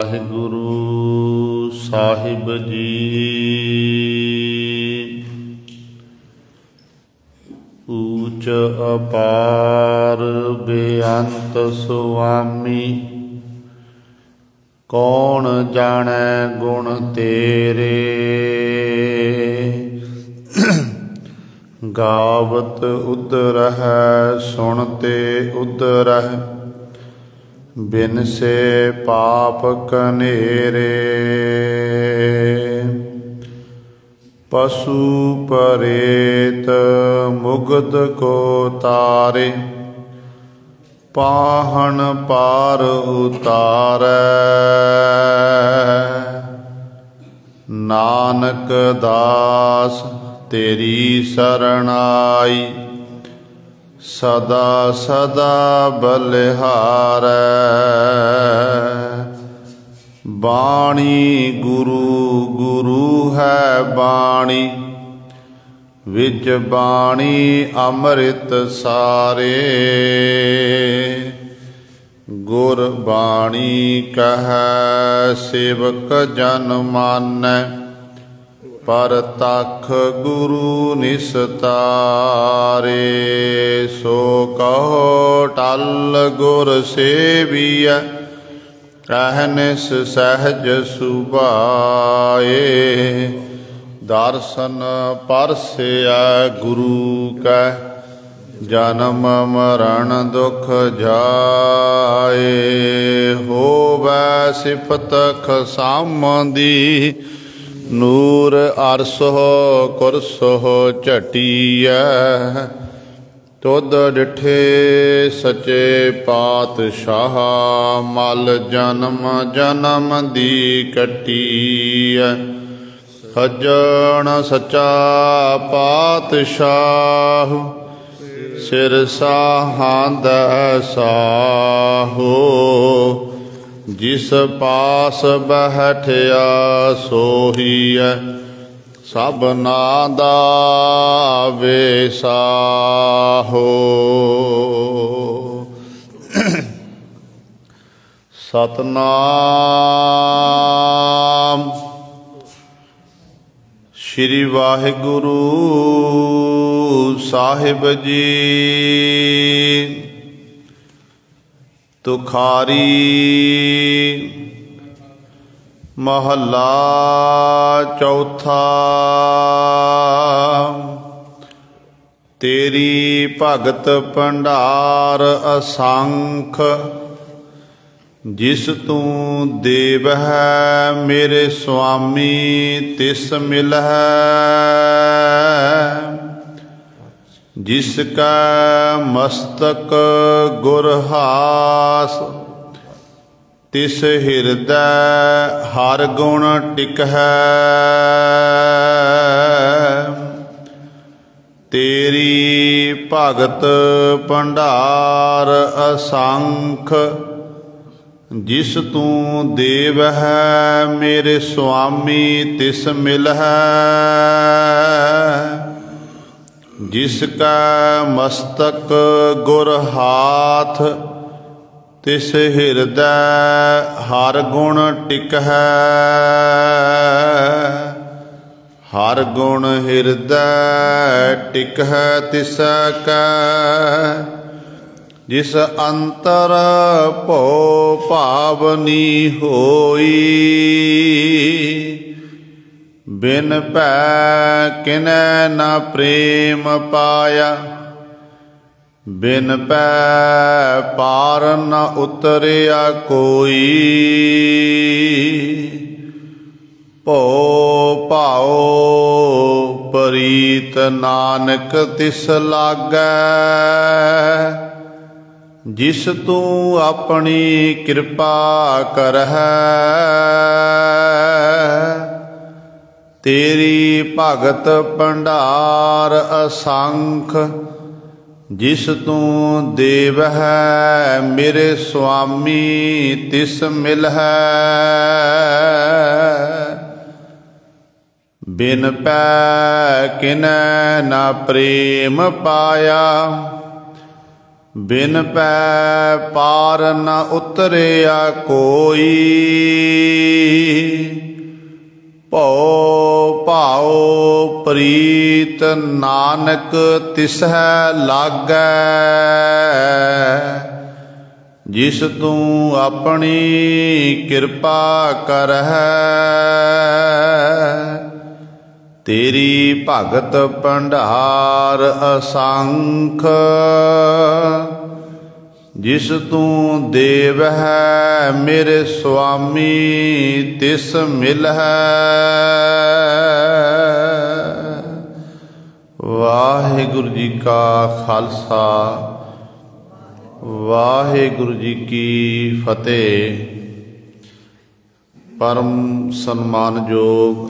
ਵਾਹਿਗੁਰੂ ਸਾਹਿਬ ਜੀ। ਊਚ ਅਪਾਰ ਬੇਅੰਤ ਸੁਆਮੀ, ਕੌਣ ਜਾਣੈ ਗੁਣ ਤੇਰੇ। ਗਾਵਤ ਉਦਰਹਿ ਸੁਣਤੇ ਉਦਰਹਿ, ਬਿਨ ਸੇ ਪਾਪ ਕਨੇਰੇ। ਪਸ਼ੂ ਪਰੇਤ ਮੁਗਧ ਕੋ ਤਾਰੇ, ਪਾਹਣ ਪਾਰ ਉਤਾਰੈ। ਨਾਨਕ ਦਾਸ ਤੇਰੀ ਸਰਣਾਈ, ਸਦਾ ਸਦਾ ਬਲਿਹਾਰੈ। ਬਾਣੀ ਗੁਰੂ ਗੁਰੂ ਹੈ ਬਾਣੀ, ਵਿੱਚ ਬਾਣੀ ਅੰਮ੍ਰਿਤ ਸਾਰੇ। ਗੁਰ ਬਾਣੀ ਕਹੈ ਸੇਵਕ ਜਨ ਮਾਨੈ, ਪਰ ਤਖ ਗੁਰੂ ਨਿਸਤਾਰੇ। ਸੋ ਕਹੋ ਟਲ ਗੁਰ ਸੇਵੀਐ, ਅਹਨਿਸ ਸਹਿਜ ਸੁਭਾਏ। ਦਰਸ਼ਨ ਪਰਸਿਆ ਗੁਰੂ ਕੈ, ਜਨਮ ਮਰਨ ਦੁਖ ਜਾਏ। ਹੋਵੈ ਸਿਫਤ ਖਸਾਮਦੀ, ਨੂਰ ਅਰਸੋ ਕੁਰਸੋ ਝਟੀਐ। ਤੁਧ ਡਿਠੇ ਸੱਚੇ ਪਾਤਸ਼ਾਹ, ਮਲ ਜਨਮ ਜਨਮ ਦੀ ਕੱਟੀਐ। ਸੱਜਣ ਸੱਚਾ ਪਾਤਸ਼ਾਹ, ਸਿਰ ਸਾਹਾਂਦੈ ਸਾਹੋ। ਜਿਸ ਪਾਸ ਬੈਠਿਆ ਸੋਹੀਐ, ਸਭਨਾ ਦਾ ਵੇਸਾਹੋ। ਸਤਨਾਮ ਸ੍ਰੀ ਵਾਹਿਗੁਰੂ ਸਾਹਿਬ ਜੀ। ਤੁਖਾਰੀ ਮਹੱਲਾ ਚੌਥਾ। ਤੇਰੀ ਭਗਤ ਭੰਡਾਰ ਅਸੰਖ, ਜਿਸ ਤੂੰ ਦੇਵਹਿ ਮੇਰੇ ਸੁਆਮੀ ਤਿਸ ਮਿਲਹਿ। ਜਿਸ ਕਾ ਮਸਤਕ ਗੁਰਹਾਸ, ਤਿਸ ਹਿਰਦੈ ਹਰ ਗੁਣ ਟਿਕਹਿ। ਤੇਰੀ ਭਗਤ ਭੰਡਾਰ ਅਸੰਖ, ਜਿਸ ਤੂੰ ਦੇਵਹਿ ਮੇਰੇ ਸੁਆਮੀ ਤਿਸ ਮਿਲਹਿ। ਜਿਸ ਕਾ ਮਸਤਕ ਗੁਰਹਾਥ, ਤਿਸ ਹਿਰਦੈ ਹਰ ਗੁਣ ਟਿਕਹਿ। ਹਰ ਗੁਣ ਹਿਰਦੈ ਟਿਕਹਿ ਤਿਸੈ ਕੈ, ਜਿਸ ਅੰਤਰ ਭਉ ਭਾਵਨੀ ਹੋਈ। ਬਿਨ ਭੈ ਕਿਨੈ ਨ ਪ੍ਰੇਮ ਪਾਇਆ, ਬਿਨ ਪੈ ਪਾਰ ਨ ਉਤਰਿਆ ਕੋਈ। ਭਉ ਭਾਉ ਪ੍ਰੀਤ ਨਾਨਕ ਤਿਸ ਲਾਗੈ। ਜਿਸ ਤੂੰ ਆਪਣੀ ਕਿਰਪਾ ਕਰਹਿ। ਤੇਰੀ ਭਗਤ ਭੰਡਾਰ ਅਸੰਖ, ਜਿਸ ਤੂੰ ਦੇਵਹਿ ਮੇਰੇ ਸੁਆਮੀ ਤਿਸ ਮਿਲਹਿ। ਬਿਨ ਪੈ ਕਿਨੈ ਨ ਪ੍ਰੇਮ ਪਾਇਆ, बिन पै पार न उतरिया कोई, भौ भाओ प्रीत नानक तिसह लागै। जिस तू अपनी कृपा करहै, तेरी भगत भंडार असंख। जिस तू देव है मेरे स्वामी, तिस मिल है। वाहिगुरु जी का खालसा, वाहिगुरु जी की फतेह। परम सन्मानयोग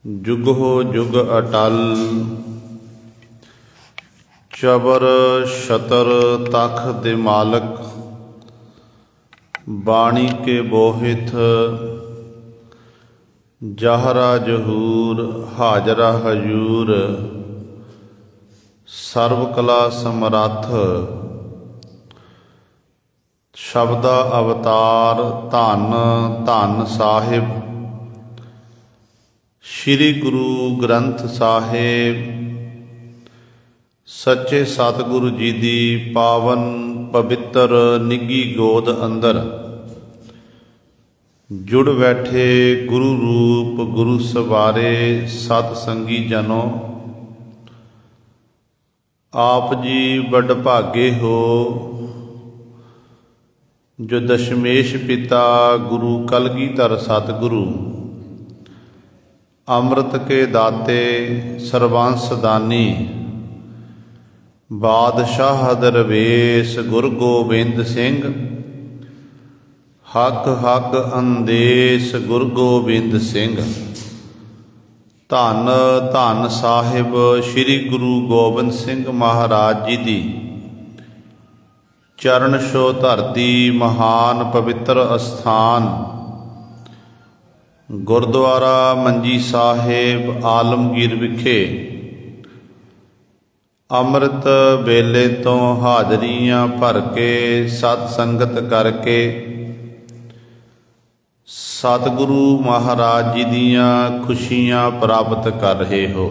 जुगो जुग अटल, चबर छतर तख दे मालक। बाणी के बोहित जहरा जहूर, हाजरा हजूर। सर्व कला समरथ, शब्दा अवतार। धन धन साहिब श्री गुरु ग्रंथ साहिब, सच्चे सतगुरु जी दी पावन पवित्र निगी गोद अंदर जुड़ बैठे गुरु रूप गुरु सवारे सत संगी जनो। आप जी बड़ भागे हो, जो दशमेश पिता गुरु कलगीधर सतगुरु, अमृत के दाते सर्वांस दानी, बादशाह दरवेश गुरु गोबिंद सिंह। हक हक अंदेश गुरु गोबिंद सिंह। धन धन साहिब श्री गुरु गोबिंद सिंह महाराज जी दी चरण छो धरती महान पवित्र अस्थान। गुरुद्वारा मंजी साहिब आलमगीर विखे अमृत वेले तो हाजरियां भर के सत संगत करके सतगुरु महाराज जी दियां खुशियां प्राप्त कर रहे हो।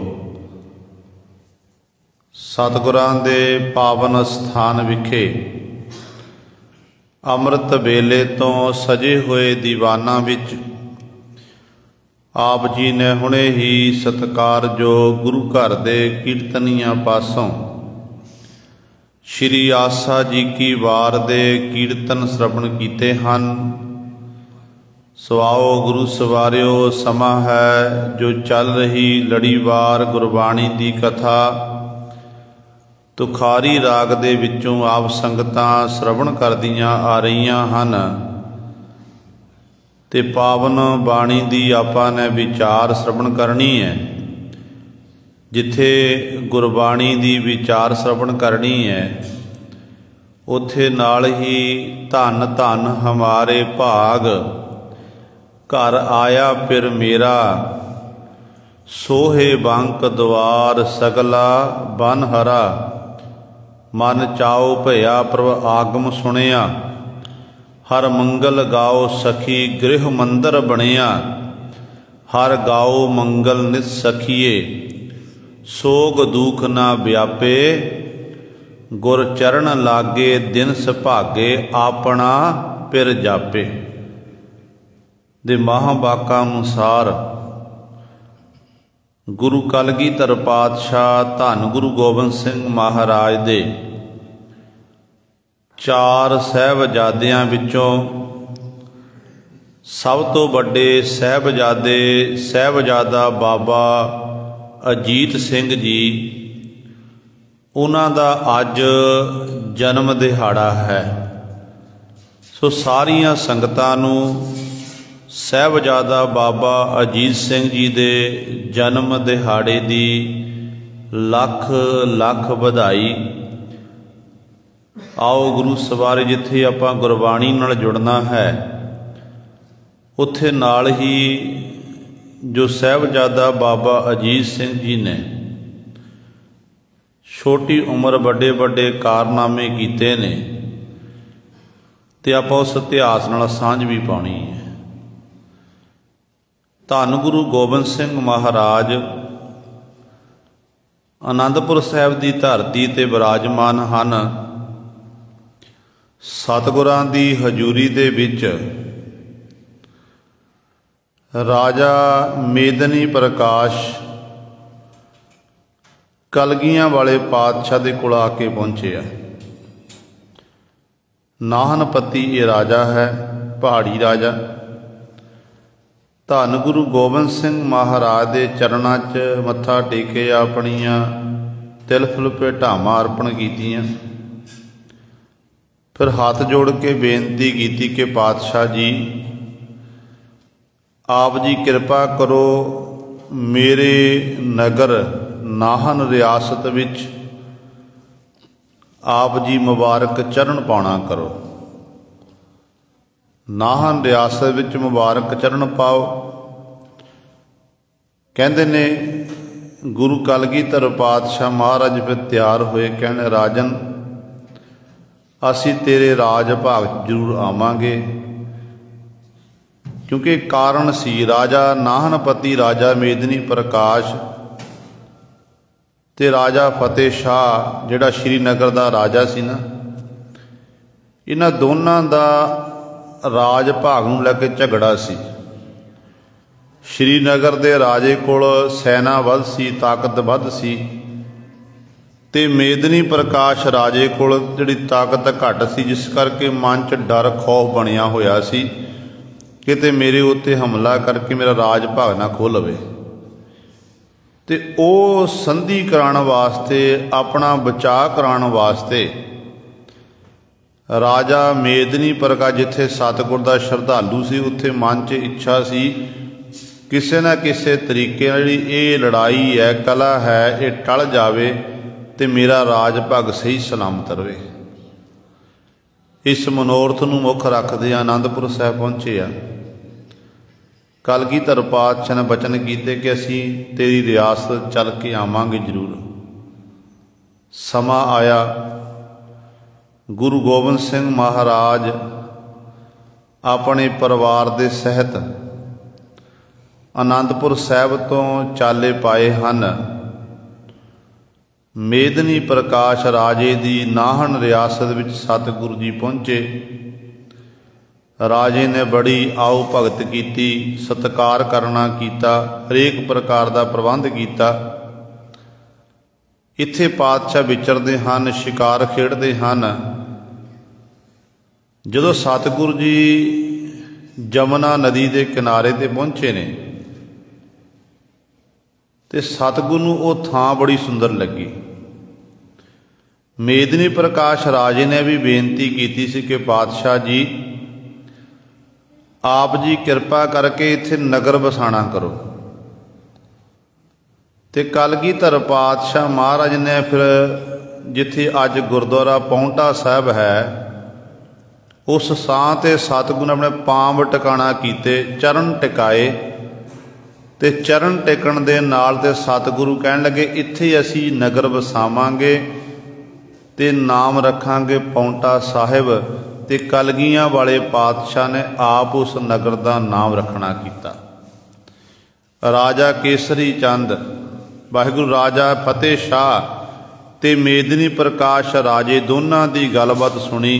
सतगुरां दे पावन स्थान विखे अमृत वेले तो सजे हुए दीवाना विच आप जी ने हुणे ही सत्कार जो गुरु घर दे कीर्तनियां पासों श्री आसा जी की वार दे कीर्तन श्रवण कीते हन। सो आओ गुरु सवारियो, समा है जो चल रही लड़ीवार गुरबाणी दी कथा तुखारी राग दे विचों आप संगतां श्रवण करदियां आ रहीआं हन। ते पावन बाणी दी आपां ने विचार श्रवण करनी है। जिथे गुरबाणी दी विचार श्रवण करनी है, उथे नाल ही धन धन हमारे भाग, घर आया फिर मेरा, सोहे बांक द्वार सगला बन हरा। मन चाओ भया प्रभ आगम सुनिया, हर मंगल गाओ सखी गृह मंदिर बनिया। हर गाओ मंगल नित सखिए, सोग दुख ना व्यापे। गुर चरण लागे दिन सुभागे, आपना पिर जापे। ਦੇ ਮਹਾਂਵਾਕਾਂ ਅਨੁਸਾਰ गुरु कलगीधर पातशाह धन गुरु गोबिंद सिंह महाराज दे 4 साहिबजादियां विचों सब तो वड्डे साहिबजादे साहिबजादा बाबा अजीत सिंह जी, उन्हां दा अज जन्म दिहाड़ा है। सो सारियां संगतां नूं साहिबजादा बाबा अजीत सिंह जी दे जन्म दिहाड़े दी लख लख बधाई। आओ गुरु सवारे, जिथे आपां गुरबाणी नाल जुड़ना है, उत्थे नाल ही जो साहिबजादा बाबा अजीत सिंह जी ने छोटी उम्र बड़े बड़े कारनामे कीते ने ते आपां उस इतिहास नाल सांझ भी पाउणी है। धन गुरु गोबिंद सिंह महाराज आनंदपुर साहिब की धरती ते विराजमान हन। सतगुरां दी हजूरी दे विच राजा मेदनी प्रकाश कलगियां वाले पातशाह दे कोल आके पहुंचे आ। नाहनपति ये राजा है, पहाड़ी राजा। धन गुरु गोबिंद सिंह महाराज के चरणों च मत्था टेके अपनियां तिल फुल भेटावां अर्पण कीतियां। फिर हाथ जोड़ के बेनती की कि पातशाह जी आप जी कृपा करो, मेरे नगर नाहन रियासत विच आप जी मुबारक चरण पाना करो। नाहन रियासत विच मुबारक चरण पाओ। कहते ने गुरु कलगीधर पातशाह महाराज फिर तैयार होए, कहने राजन असी तेरे राज भाग जरूर आवांगे। क्योंकि कारण सी राजा नाहनपति राजा मेदनी प्रकाश ते राजा फतेह शाह जिहड़ा श्रीनगर दा राजा सी ना, इन्हां दोनां दा राज भाग नूं लैके झगड़ा सी। श्रीनगर दे राजे कोल सैना वध सी, ताकत वध सी, ते मेदनी प्रकाश राजे कोल जिहड़ी ताकत घट सी, जिस करके मन च डर खौफ बनिया होया सी किते मेरे उत्ते हमला करके मेरा राज भाग ना खो लवे। ते ओ संधि कराने वास्ते, अपना बचाव कराने वास्ते राजा मेदनी प्रकाश जिथे सतगुर दा श्रद्धालु सी, उत्थे मन च इच्छा सी किसी न किसी तरीके जिहड़ी ये लड़ाई है, कला है, ये टल जावे ते मेरा राज भाग सही सलामत रहे। इस मनोरथ नूं मुख रखदे आनंदपुर साहिब पहुंचे आ। कलगीधर पातशाह ने बचन कीते कि असीं तेरी रियासत चल के आवांगे जरूर। समा आया, गुरु गोबिंद सिंह महाराज अपने परिवार दे सहित आनंदपुर साहिब तो चाले पाए हन। मेदनी प्रकाश राजे दी नाहन रियासत विच सतगुरु जी पहुंचे। राजे ने बड़ी आओ भगत की, सत्कार करना कीता, हरेक प्रकार का प्रबंध किया। इत्थे पातशाह विचरते हैं, शिकार खेडते हैं। जदों सतगुरु जी जमुना नदी के किनारे ते पहुंचे ने, ते सतगुरु नूं वो थां बड़ी सुंदर लगी। मेदनी प्रकाश राजे ने भी बेनती की सी कि पातशाह जी आप जी कृपा करके इत्थे नगर बसाना करो। ते कलगीधर पातशाह महाराज ने फिर जिथे अज गुरुद्वारा पाउंटा साहिब है, उस सां ते सतगुरु ने अपने पांव टिकाणा कीते, चरण टिकाए। ते चरण टिकण दे नाल ते सतगुरु कहण लगे इत्थे असी नगर वसावांगे ते नाम रखांगे पाउंटा साहिब। ते कलगियां वाले पातशाह ने आप उस नगर का नाम रखना किया। राजा केसरी चंद, वाहिगुरु राजा फतेह शाह ते मेदनी प्रकाश राजे दोनों की गलबात सुनी।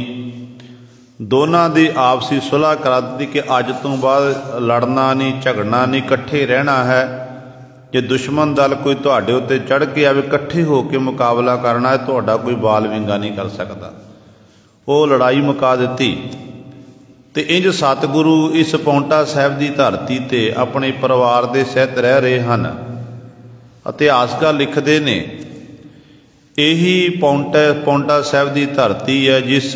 दोनों की आपसी सुलह करा दी कि अज तो बाद लड़ना नहीं, झगड़ना नहीं, इकट्ठे रहना है। जे दुश्मन दल कोई तुहाडे उत्ते चढ़ के आवे, इकट्ठे होकर मुकाबला करना है, तुहाडा कोई बाल विंगा नहीं कर सकता। वो लड़ाई मुका दी। तो इंज सतगुरु इस पाउंटा साहिब की धरती ते अपने परिवार के सहित रह रहे हैं। इतिहासकार लिखते ने यही पाउंटा साहिब की धरती है जिस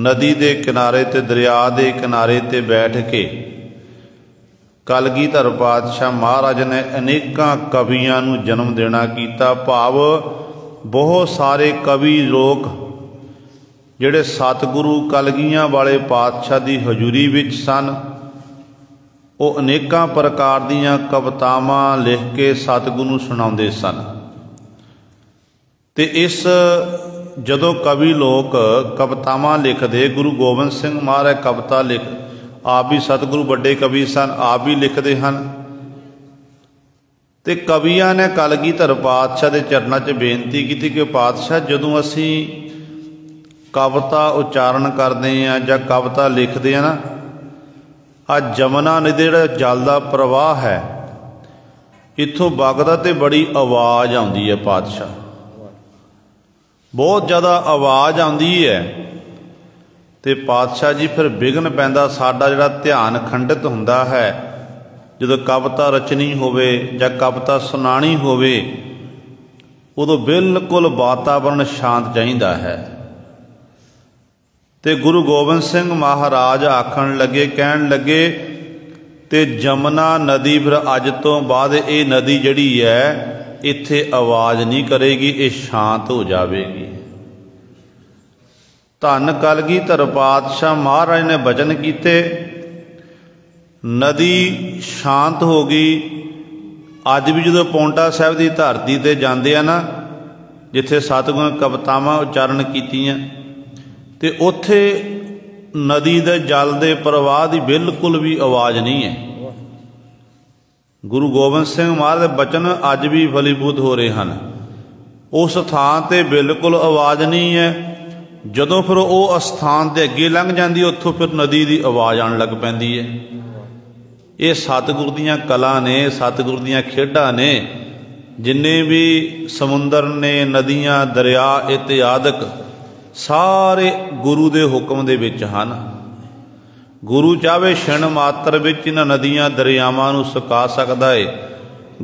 नदी के किनारे ते दरिया के किनारे ते बैठ के कलगीधर पातशाह महाराज ने अनेकों कवियां नूं जन्म देना कीता। भाव बहुत सारे कवि लोग जिहड़े सतगुरु कलगियां वाले पातशाह की हजूरी विच सन, वो अनेकों प्रकार दीयां कवितावां लिख के सतगुरु नूं सुणाउंदे सन। ਤੇ ਇਸ ਜਦੋਂ ਕਵੀ ਲੋਕ ਕਵਿਤਾਵਾਂ ਲਿਖਦੇ, ਗੁਰੂ ਗੋਬਿੰਦ ਸਿੰਘ ਮਹਾਰਾਜ ਕਵਿਤਾ ਲਿਖ, ਆਪ ਵੀ ਸਤਿਗੁਰੂ ਵੱਡੇ ਕਵੀ ਸਨ, ਆਪ ਵੀ ਲਿਖਦੇ ਹਨ। ਤੇ ਕਵੀਆਂ ਨੇ ਕਲਗੀਧਰ ਪਾਤਸ਼ਾਹ ਦੇ ਚਰਨਾਂ 'ਚ ਬੇਨਤੀ ਕੀਤੀ ਕਿ ਪਾਤਸ਼ਾਹ, ਜਦੋਂ ਅਸੀਂ ਕਵਿਤਾ ਉਚਾਰਨ ਕਰਦੇ ਹਾਂ ਜਾਂ ਕਵਿਤਾ ਲਿਖਦੇ ਹਾਂ ਨਾ, ਆ ਜਮਨਾ ਨਦੀ ਜਿਹੜਾ ਜਲ ਦਾ ਪ੍ਰਵਾਹ ਹੈ ਇੱਥੋਂ ਵਗਦਾ ਤੇ ਬੜੀ ਆਵਾਜ਼ ਆਉਂਦੀ ਹੈ ਪਾਤਸ਼ਾਹ, ਬਹੁਤ ਜ਼ਿਆਦਾ ਆਵਾਜ਼ ਆਉਂਦੀ ਹੈ। ਤੇ ਪਾਤਸ਼ਾਹ ਜੀ ਫਿਰ ਵਿਘਨ ਪੈਂਦਾ, ਸਾਡਾ ਜਿਹੜਾ ਧਿਆਨ ਖੰਡਿਤ ਹੁੰਦਾ ਹੈ ਜਦੋਂ ਕਵਿਤਾ ਰਚਣੀ ਹੋਵੇ ਜਾਂ ਕਵਿਤਾ ਸੁਣਾਣੀ ਹੋਵੇ, ਉਦੋਂ ਬਿਲਕੁਲ ਵਾਤਾਵਰਨ ਸ਼ਾਂਤ ਚਾਹੀਦਾ ਹੈ। ਤੇ ਗੁਰੂ ਗੋਬਿੰਦ ਸਿੰਘ ਮਹਾਰਾਜ ਆਖਣ ਲੱਗੇ, ਕਹਿਣ ਲੱਗੇ, ਤੇ ਜਮਨਾ ਨਦੀ ਫਿਰ ਅੱਜ ਤੋਂ ਬਾਅਦ ਇਹ ਨਦੀ ਜਿਹੜੀ ਹੈ ਇੱਥੇ ਆਵਾਜ਼ ਨਹੀਂ ਕਰੇਗੀ, ਇਹ ਸ਼ਾਂਤ ਹੋ ਜਾਵੇਗੀ। ਧੰਨ ਕਲਗੀਧਰ ਪਾਤਸ਼ਾਹ ਮਹਾਰਾਜ ਨੇ ਬਚਨ ਕੀਤੇ, ਨਦੀ ਸ਼ਾਂਤ ਹੋ ਗਈ। ਅੱਜ ਵੀ ਜਦੋਂ ਪੌਂਟਾ ਸਾਹਿਬ ਦੀ ਧਰਤੀ 'ਤੇ ਜਾਂਦੇ ਆ ਨਾ, ਜਿੱਥੇ ਸਤਿਗੁਰਾਂ ਕਵਿਤਾਵਾਂ ਉਚਾਰਨ ਕੀਤੀਆਂ, ਤੇ ਉੱਥੇ ਨਦੀ ਦੇ ਜਲ ਦੇ ਪ੍ਰਵਾਹ ਦੀ ਬਿਲਕੁਲ ਵੀ ਆਵਾਜ਼ ਨਹੀਂ ਹੈ। ਗੁਰੂ ਗੋਬਿੰਦ ਸਿੰਘ ਮਹਾਰਾਜ ਦੇ ਬਚਨ ਅੱਜ ਵੀ ਫਲੀਭੂਤ ਹੋ ਰਹੇ ਹਨ। ਉਸ ਥਾਂ 'ਤੇ ਬਿਲਕੁਲ ਆਵਾਜ਼ ਨਹੀਂ ਹੈ। ਜਦੋਂ ਫਿਰ ਉਹ ਅਸਥਾਨ ਦੇ ਅੱਗੇ ਲੰਘ ਜਾਂਦੀ, ਉੱਥੋਂ ਫਿਰ ਨਦੀ ਦੀ ਆਵਾਜ਼ ਆਉਣ ਲੱਗ ਪੈਂਦੀ ਹੈ। ਇਹ ਸਤਿਗੁਰ ਦੀਆਂ ਕਲਾ ਨੇ, ਸਤਿਗੁਰ ਦੀਆਂ ਖੇਡਾਂ ਨੇ। ਜਿੰਨੇ ਵੀ ਸਮੁੰਦਰ ਨੇ, ਨਦੀਆਂ, ਦਰਿਆ ਇਤਿਆਦਿਕ ਸਾਰੇ ਗੁਰੂ ਦੇ ਹੁਕਮ ਦੇ ਵਿੱਚ ਹਨ। ਗੁਰੂ ਚਾਹੇ ਛਿਣ ਮਾਤਰ ਵਿੱਚ ਇਹਨਾਂ ਨਦੀਆਂ ਦਰਿਆਵਾਂ ਨੂੰ ਸੁਕਾ ਸਕਦਾ ਹੈ।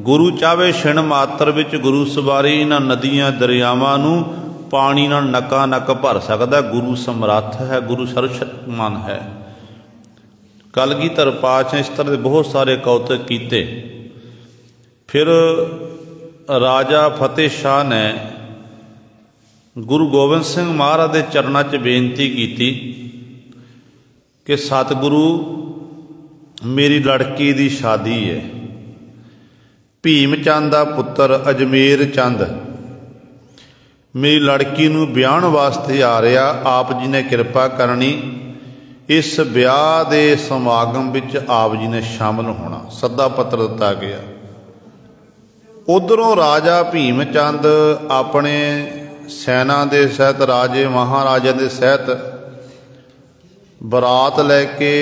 ਗੁਰੂ ਚਾਹੇ ਛਿਣ ਮਾਤਰ ਵਿੱਚ ਗੁਰੂ ਸਵਾਰੀ ਇਹਨਾਂ ਨਦੀਆਂ ਦਰਿਆਵਾਂ ਨੂੰ ਪਾਣੀ ਨਾਲ ਨਕਾ ਨਕ ਭਰ ਸਕਦਾ। ਗੁਰੂ ਸਮਰੱਥ ਹੈ, ਗੁਰੂ ਸਰਵਸ਼ਕਤੀਮਾਨ ਹੈ। ਕਲਗੀਧਰ ਪਾਤਸ਼ਾਹ ਇਸ ਤਰ੍ਹਾਂ ਦੇ ਬਹੁਤ ਸਾਰੇ ਕੌਤਕ ਕੀਤੇ। ਫਿਰ ਰਾਜਾ ਫਤਿਹ ਸ਼ਾਹ ਨੇ ਗੁਰੂ ਗੋਬਿੰਦ ਸਿੰਘ ਮਹਾਰਾਜ ਦੇ ਚਰਨਾਂ 'ਚ ਬੇਨਤੀ ਕੀਤੀ ਕਿ ਸਤਿਗੁਰੂ, ਮੇਰੀ ਲੜਕੀ ਦੀ ਸ਼ਾਦੀ ਹੈ। ਭੀਮ ਚੰਦ ਦਾ ਪੁੱਤਰ ਅਜਮੇਰ ਚੰਦ ਮੇਰੀ ਲੜਕੀ ਨੂੰ ਵਿਆਹਣ ਵਾਸਤੇ ਆ ਰਿਹਾ, ਆਪ ਜੀ ਨੇ ਕਿਰਪਾ ਕਰਨੀ, ਇਸ ਵਿਆਹ ਦੇ ਸਮਾਗਮ ਵਿੱਚ ਆਪ ਜੀ ਨੇ ਸ਼ਾਮਲ ਹੋਣਾ। ਸੱਦਾ ਪੱਤਰ ਦਿੱਤਾ ਗਿਆ। ਉਧਰੋਂ ਰਾਜਾ ਭੀਮ ਚੰਦ ਆਪਣੇ ਸੈਨਾ ਦੇ ਸਹਿਤ, ਰਾਜੇ ਮਹਾਰਾਜਾ ਦੇ ਸਹਿਤ ਬਰਾਤ ਲੈ ਕੇ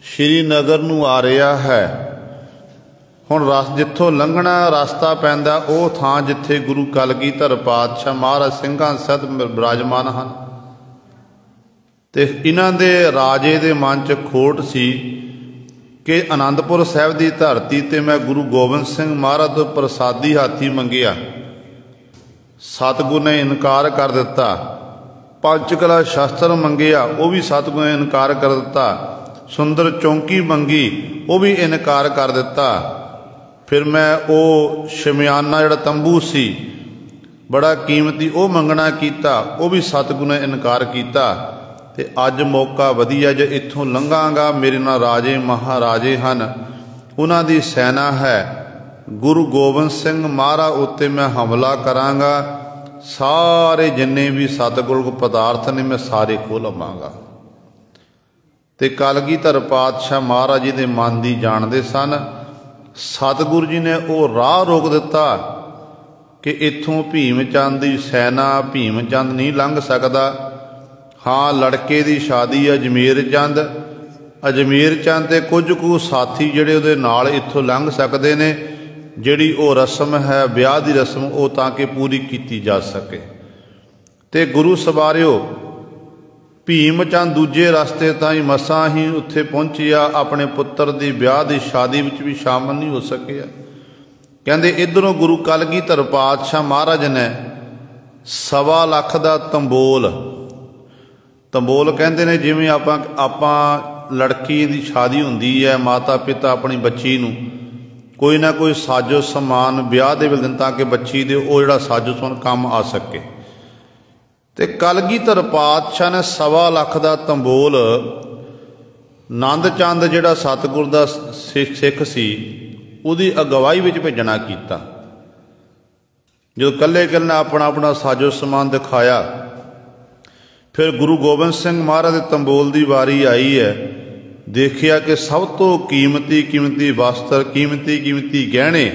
ਸ਼੍ਰੀਨਗਰ ਨੂੰ ਆ ਰਿਹਾ ਹੈ। ਹੁਣ ਜਿੱਥੋਂ ਲੰਘਣਾ ਰਸਤਾ ਪੈਂਦਾ, ਉਹ ਥਾਂ ਜਿੱਥੇ ਗੁਰੂ ਕਲਗੀਧਰ ਪਾਤਸ਼ਾਹ ਮਹਾਰਾਜ ਸਿੰਘਾਂ ਸਹਿਤ ਬਿਰਾਜਮਾਨ ਹਨ। ਤੇ ਇਹਨਾਂ ਦੇ ਰਾਜੇ ਦੇ ਮਨ 'ਚ ਖੋਟ ਸੀ ਕਿ ਅਨੰਦਪੁਰ ਸਾਹਿਬ ਦੀ ਧਰਤੀ 'ਤੇ ਮੈਂ ਗੁਰੂ ਗੋਬਿੰਦ ਸਿੰਘ ਮਹਾਰਾਜ ਤੋਂ ਪ੍ਰਸਾਦੀ ਹਾਥੀ ਮੰਗਿਆ, ਸਤਿਗੁਰ ਨੇ ਇਨਕਾਰ ਕਰ ਦਿੱਤਾ। ਪੰਚਕਲਾ ਸ਼ਸਤਰ ਮੰਗਿਆ, ਉਹ ਵੀ ਸਤਿਗੁਰ ਨੇ ਇਨਕਾਰ ਕਰ ਦਿੱਤਾ। ਸੁੰਦਰ ਚੌਂਕੀ ਮੰਗੀ, ਉਹ ਵੀ ਇਨਕਾਰ ਕਰ ਦਿੱਤਾ। ਫਿਰ ਮੈਂ ਉਹ ਸ਼ਮਿਆਨਾ ਜਿਹੜਾ ਤੰਬੂ ਸੀ ਬੜਾ ਕੀਮਤੀ, ਉਹ ਮੰਗਣਾ ਕੀਤਾ, ਉਹ ਵੀ ਸਤਿਗੁਰ ਨੇ ਇਨਕਾਰ ਕੀਤਾ। ਤੇ ਅੱਜ ਮੌਕਾ ਵਧੀਆ, ਜੇ ਇੱਥੋਂ ਲੰਘਾਂਗਾ, ਮੇਰੇ ਨਾਲ ਰਾਜੇ ਮਹਾਰਾਜੇ ਹਨ, ਉਹਨਾਂ ਦੀ ਸੈਨਾ ਹੈ। ਗੁਰੂ ਗੋਬਿੰਦ ਸਿੰਘ ਮਹਾਰਾਜ ਉੱਤੇ ਮੈਂ ਹਮਲਾ ਕਰਾਂਗਾ, ਸਾਰੇ ਜਿੰਨੇ ਵੀ ਸਤਿਗੁਰ ਕੋ ਪਦਾਰਥ ਨੇ ਮੈਂ ਸਾਰੇ ਖੋਹ ਲਵਾਂਗਾ। ਤੇ ਕਲਗੀਧਰ ਪਾਤਸ਼ਾਹ ਮਹਾਰਾਜ ਜੀ ਦੇ ਮਨ ਦੀ ਜਾਣਦੇ ਸਨ। ਸਤਿਗੁਰੂ ਜੀ ਨੇ ਉਹ ਰਾਹ ਰੋਕ ਦਿੱਤਾ ਕਿ ਇੱਥੋਂ ਭੀਮ ਚੰਦ ਦੀ ਸੈਨਾ, ਭੀਮ ਚੰਦ ਨਹੀਂ ਲੰਘ ਸਕਦਾ। ਹਾਂ, ਲੜਕੇ ਦੀ ਸ਼ਾਦੀ ਅਜਮੇਰ ਚੰਦ, ਅਜਮੇਰ ਚੰਦ ਤੇ ਕੁਝ ਕੁ ਸਾਥੀ ਜਿਹੜੇ ਉਹਦੇ ਨਾਲ ਇੱਥੋਂ ਲੰਘ ਸਕਦੇ ਨੇ। ਜਿਹੜੀ ਉਹ ਰਸਮ ਹੈ ਵਿਆਹ ਦੀ ਰਸਮ, ਉਹ ਤਾਂ ਕਿ ਪੂਰੀ ਕੀਤੀ ਜਾ ਸਕੇ। ਤੇ ਗੁਰੂ ਸਵਾਰਿਓ, ਭੀਮ ਚੰਦ ਦੂਜੇ ਰਸਤੇ ਤਾਈਂ ਮਸਾਂ ਹੀ ਉੱਥੇ ਪਹੁੰਚਿਆ, ਆਪਣੇ ਪੁੱਤਰ ਦੀ ਵਿਆਹ ਦੀ ਸ਼ਾਦੀ ਵਿੱਚ ਵੀ ਸ਼ਾਮਲ ਨਹੀਂ ਹੋ ਸਕਿਆ। ਕਹਿੰਦੇ ਇੱਧਰੋਂ ਗੁਰੂ ਕਲਗੀਧਰ ਪਾਤਸ਼ਾਹ ਮਹਾਰਾਜ ਨੇ 1.25 ਲੱਖ ਦਾ ਤੰਬੋਲ ਕਹਿੰਦੇ ਨੇ, ਜਿਵੇਂ ਆਪਾਂ ਲੜਕੀ ਦੀ ਸ਼ਾਦੀ ਹੁੰਦੀ ਹੈ, ਮਾਤਾ ਪਿਤਾ ਆਪਣੀ ਬੱਚੀ ਨੂੰ ਕੋਈ ਨਾ ਕੋਈ ਸਾਜੋ ਸਮਾਨ ਵਿਆਹ ਦੇ ਵੇਲੇ ਦਿਨ, ਤਾਂ ਕਿ ਬੱਚੀ ਦੇ ਉਹ ਜਿਹੜਾ ਸਾਜੋ ਸਮਾਨ ਕੰਮ ਆ ਸਕੇ। ਤੇ ਕਲਗੀਧਰ ਪਾਤਸ਼ਾਹ ਨੇ 1.25 ਲੱਖ ਦਾ ਤੰਬੋਲ ਨੰਦ ਚੰਦ ਜਿਹੜਾ ਸਤਿਗੁਰ ਦਾ ਸਿੱਖ ਸੀ, ਉਹਦੀ ਅਗਵਾਈ ਵਿੱਚ ਭੇਜਣਾ ਕੀਤਾ। जो कल्ले कल्ले अपना अपना साजो समान दिखाया, फिर गुरु गोबिंद सिंह महाराज दे तंबोल की वारी आई है। देखिया कि सब तो कीमती कीमती वस्त्र, कीमती कीमती गहने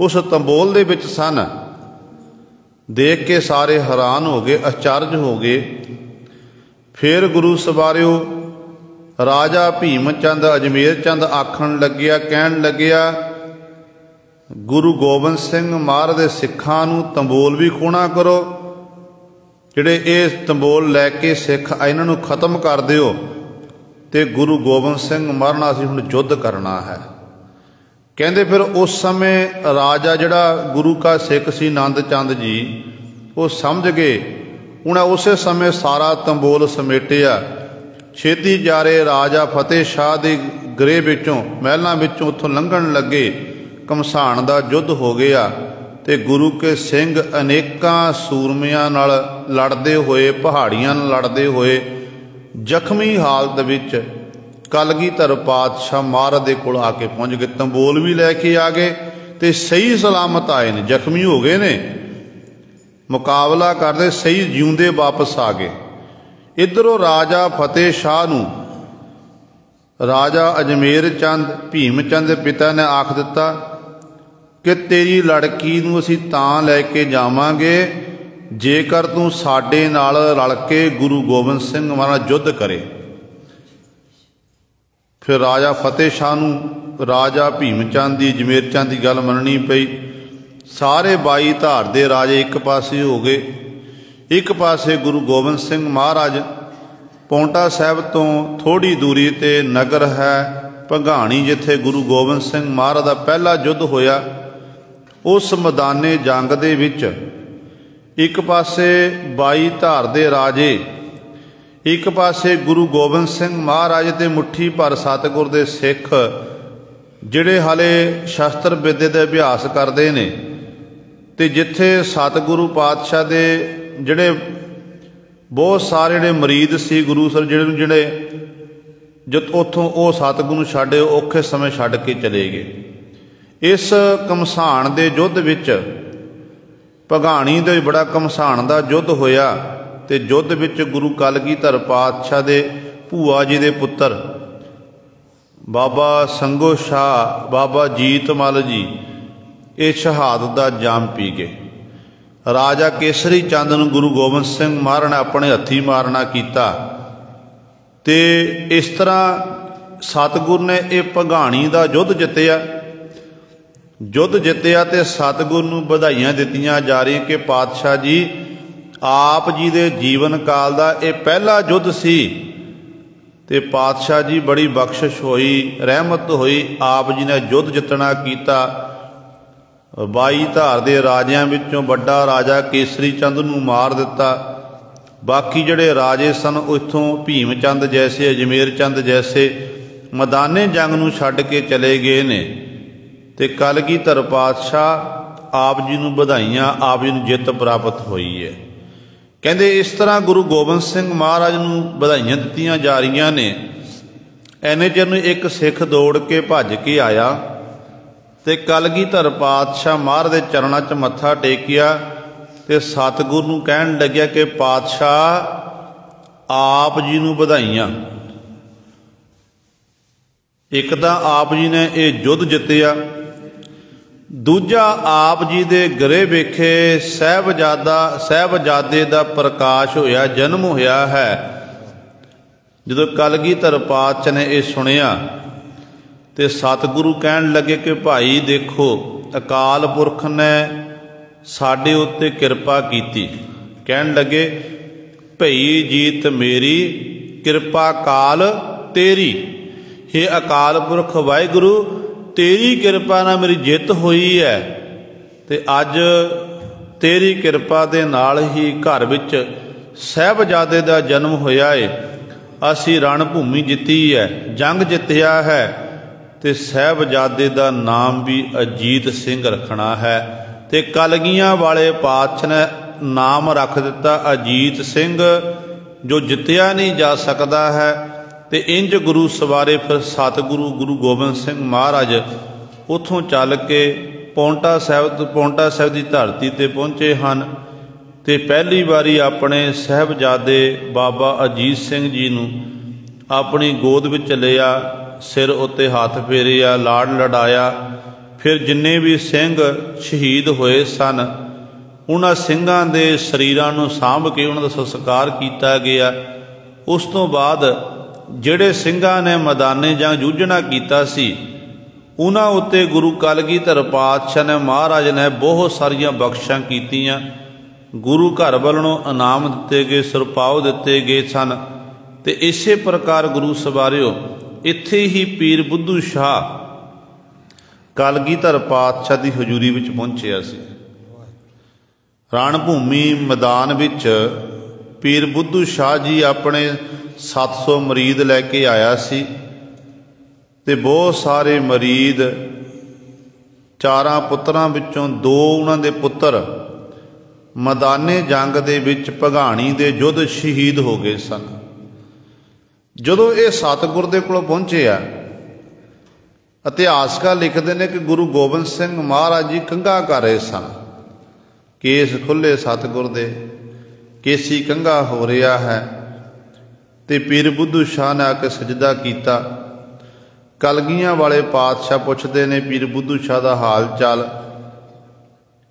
उस तंबोल दे विच सन। देख के सारे हैरान हो गए, अचरज हो गए। फिर गुरु सवारियो राजा भीम चंद अजमेर चंद आखन लग्या, कहन लग्या, गुरु गोबिंद सिंह महाराज दे सिखां नूं तंबोल भी खोना करो, जिहड़े इह तंबोल लैके सिख इन्हां नूं खत्म कर दिओ, ते गुरु गोबिंद सिंह महाराज नाल असीं हुण युद्ध करना है। कहंदे फिर उस समय राजा जिहड़ा गुरु का सिख सी नंद चंद जी, वो समझ गए। उन्हें उस समय सारा तंबोल समेटिया, छेती जारे राजा फतेह शाह के गृह विचों महलों विचों उत्थों लंघण लगे। घमसान का युद्ध हो गया ते गुरु के सिंह अनेकां सूरमियां नाल लड़दे होए, पहाड़ियां नाल लड़दे होए जख्मी हालत विच कलगीधर पातशाह महाराज दे कोल आके पहुंच गए। तंबोल भी लैके आ गए ते सही सलामत आए ने, जख्मी हो गए ने, मुकाबला करते सही जिउंदे वापस आ गए। इधरों राजा फतेह शाह नूं राजा अजमेर चंद भीम चंद पिता ने आख दिता कि तेरी लड़की नूं असीं तां लैके जावांगे जेकर तूं साडे नाल रल के गुरु गोबिंद सिंह महाराज युद्ध करे। फिर राजा फतेह शाह नूं राजा भीम चंद की अजमेर चंद की गल मननी पई। सारे 22 धार दे राजे एक पासे हो गए। एक पासे गुरु गोबिंद सिंह महाराज पौंटा साहिब तो थोड़ी दूरी ते नगर है भंगाणी, जिथे गुरु गोबिंद सिंह महाराज का पहला युद्ध होया। उस मैदाने जंग दे विच एक पासे 22 धार दे राजे, एक पासे गुरु गोबिंद सिंह महाराज ते मुट्ठी भर सतगुर दे सिख जिहड़े हाले शस्त्र विद्या का अभ्यास करते ने, ते जिथे सतगुरु पातशाह दे जिहड़े बहुत सारे जिहड़े मरीद सी गुरु सर जिहड़े जद उत्थों वो सतगुरु छड्डे औखे समय छड्ड के चले गए। इस घमसान दे युद्ध विच भगाणी दे बड़ा घमसान दा युद्ध होया ते युद्ध विच गुरु कलगीधर पातशाह दे भूआ जी दे पुत्तर बाबा संगो शाह, बाबा जीत मल जी ये शहादत दा जाम पी गए। राजा केसरी चंद नूं गुरु गोबिंद सिंह महाराज ने अपने हत्थी मारना कीता ते इस तरह सतगुर ने यह भगाणी दा युद्ध जितया। युद्ध जितया ते सतगुर नूं बधाइयां दित्तियां जा रही कि पातशाह जी आप जी दे जीवन काल दा यह पहला युद्ध सी ते पातशाह जी बड़ी बख्शिश होई, रहमत होई, आप जी ने युद्ध जितना कीता। 22 धार दे राजियां विचों वड्डा राजा केसरी चंद नूं मार दिता। बाकी जिहड़े राजे सन उत्थों भीम चंद जैसे, अजमेर चंद जैसे मैदाने जंग नूं छड्ड के चले गए ने ते कलगीधर पातशाह आप जी नूं बधाइयां, आप जी नूं जित प्राप्त हुई है। कहंदे इस तरह गुरु गोबिंद सिंह महाराज नूं बधाइयां दित्तियां जा रहीआं ने। इन्ने चिर नूं एक सिख दौड़ के भज के आया ते कलगीधर पातशाह महाराज दे चरणां 'च मत्था टेकिया ते सतगुर नूं कहण लग्या कि पातशाह आप जी नूं बधाइयां। एक तां आप जी ने यह युद्ध जितया, दूजा आप जी दे गृह विखे साहिबजादे दा प्रकाश होया, जन्म होया है। जदों कलगीधर पातशाह ने यह सुनिया ते सतगुरु कहण लगे कि भाई देखो अकाल पुरख ने साडे उत्ते किरपा कीती। कहण लगे भई जीत मेरी किरपा काल तेरी। हे अकाल पुरख वाहिगुरु तेरी किरपा नाल मेरी जित हुई है ते अज तेरी किरपा दे नाल ही घर विच साहिबजादे दा जन्म होया है। असी रण भूमि जिती है, जंग जितया है ते साहिबजादे दा नाम भी अजीत सिंह रखना है। ते कलगियां वाले पातशाह ने नाम रख दिता अजीत सिंह, जो जितया नहीं जा सकता है। ते इंज गुरु सवारे फिर सतगुरु गुरु गोबिंद सिंह महाराज उथों चल के ਪੌਂਟਾ ਸਾਹਿਬ ਦੀ ਧਰਤੀ 'ਤੇ ਪਹੁੰਚੇ ਹਨ ਅਤੇ ਪਹਿਲੀ ਵਾਰੀ ਆਪਣੇ ਸਾਹਿਬਜ਼ਾਦੇ ਬਾਬਾ ਅਜੀਤ ਸਿੰਘ ਜੀ ਨੂੰ ਆਪਣੀ ਗੋਦ ਵਿੱਚ ਲਿਆ, ਸਿਰ ਉੱਤੇ ਹੱਥ ਫੇਰਿਆ, ਲਾੜ ਲਡਾਇਆ। ਫਿਰ ਜਿੰਨੇ ਵੀ ਸਿੰਘ ਸ਼ਹੀਦ ਹੋਏ ਸਨ ਉਹਨਾਂ ਸਿੰਘਾਂ ਦੇ ਸਰੀਰਾਂ ਨੂੰ ਸਾਂਭ ਕੇ ਉਹਨਾਂ ਦਾ ਸੰਸਕਾਰ ਕੀਤਾ ਗਿਆ। ਉਸ ਤੋਂ ਬਾਅਦ ਜਿਹੜੇ ਸਿੰਘਾਂ ਨੇ ਮੈਦਾਨੇ ਜੰਗ ਜੂਝਣਾ ਕੀਤਾ ਸੀ ਉਹਨਾਂ ਉੱਤੇ ਗੁਰੂ ਕਲਗੀਧਰ ਪਾਤਸ਼ਾਹ ਨੇ, ਮਹਾਰਾਜ ਨੇ ਬਹੁਤ ਸਾਰੀਆਂ ਬਖਸ਼ਾਂ ਕੀਤੀਆਂ। ਗੁਰੂ ਘਰ ਵੱਲੋਂ ਇਨਾਮ ਦਿੱਤੇ ਗਏ, ਸਿਰਪਾਓ ਦਿੱਤੇ ਗਏ ਸਨ। ਅਤੇ ਇਸੇ ਪ੍ਰਕਾਰ ਗੁਰੂ ਸਵਾਰਿਓ ਇੱਥੇ ਹੀ ਪੀਰ ਬੁੱਧੂ ਸ਼ਾਹ ਕਲਗੀਧਰ ਪਾਤਸ਼ਾਹ ਦੀ ਹਜ਼ੂਰੀ ਵਿੱਚ ਪਹੁੰਚਿਆ ਸੀ। ਰਣ ਭੂਮੀ ਮੈਦਾਨ ਵਿੱਚ ਪੀਰ ਬੁੱਧੂ ਸ਼ਾਹ ਜੀ ਆਪਣੇ 700 ਮਰੀਦ ਲੈ ਕੇ ਆਇਆ ਸੀ ਅਤੇ ਬਹੁਤ ਸਾਰੇ ਮਰੀਦ, 4 ਪੁੱਤਰਾਂ ਵਿੱਚੋਂ 2 ਉਹਨਾਂ ਦੇ ਪੁੱਤਰ ਮੈਦਾਨੇ ਜੰਗ ਦੇ ਵਿੱਚ ਭਗਾਣੀ ਦੇ ਯੁੱਧ ਸ਼ਹੀਦ ਹੋ ਗਏ ਸਨ। ਜਦੋਂ ਇਹ ਸਤਿਗੁਰ ਦੇ ਕੋਲ ਪਹੁੰਚੇ ਆ, ਇਤਿਹਾਸਕਾਰ ਲਿਖਦੇ ਨੇ ਕਿ ਗੁਰੂ ਗੋਬਿੰਦ ਸਿੰਘ ਮਹਾਰਾਜ ਜੀ ਕੰਘਾ ਕਰ ਰਹੇ ਸਨ। ਕੇਸ ਖੁੱਲ੍ਹੇ ਸਤਿਗੁਰ ਦੇ, ਕੇਸੀ ਕੰਘਾ ਹੋ ਰਿਹਾ ਹੈ ਅਤੇ ਪੀਰ ਬੁੱਧੂ ਸ਼ਾਹ ਨੇ ਆ ਕੇ ਸਜਦਾ ਕੀਤਾ। ਕਲਗੀਆਂ ਵਾਲੇ ਪਾਤਸ਼ਾਹ ਪੁੱਛਦੇ ਨੇ ਪੀਰ ਬੁੱਧੂ ਸ਼ਾਹ ਦਾ ਹਾਲ ਚਾਲ।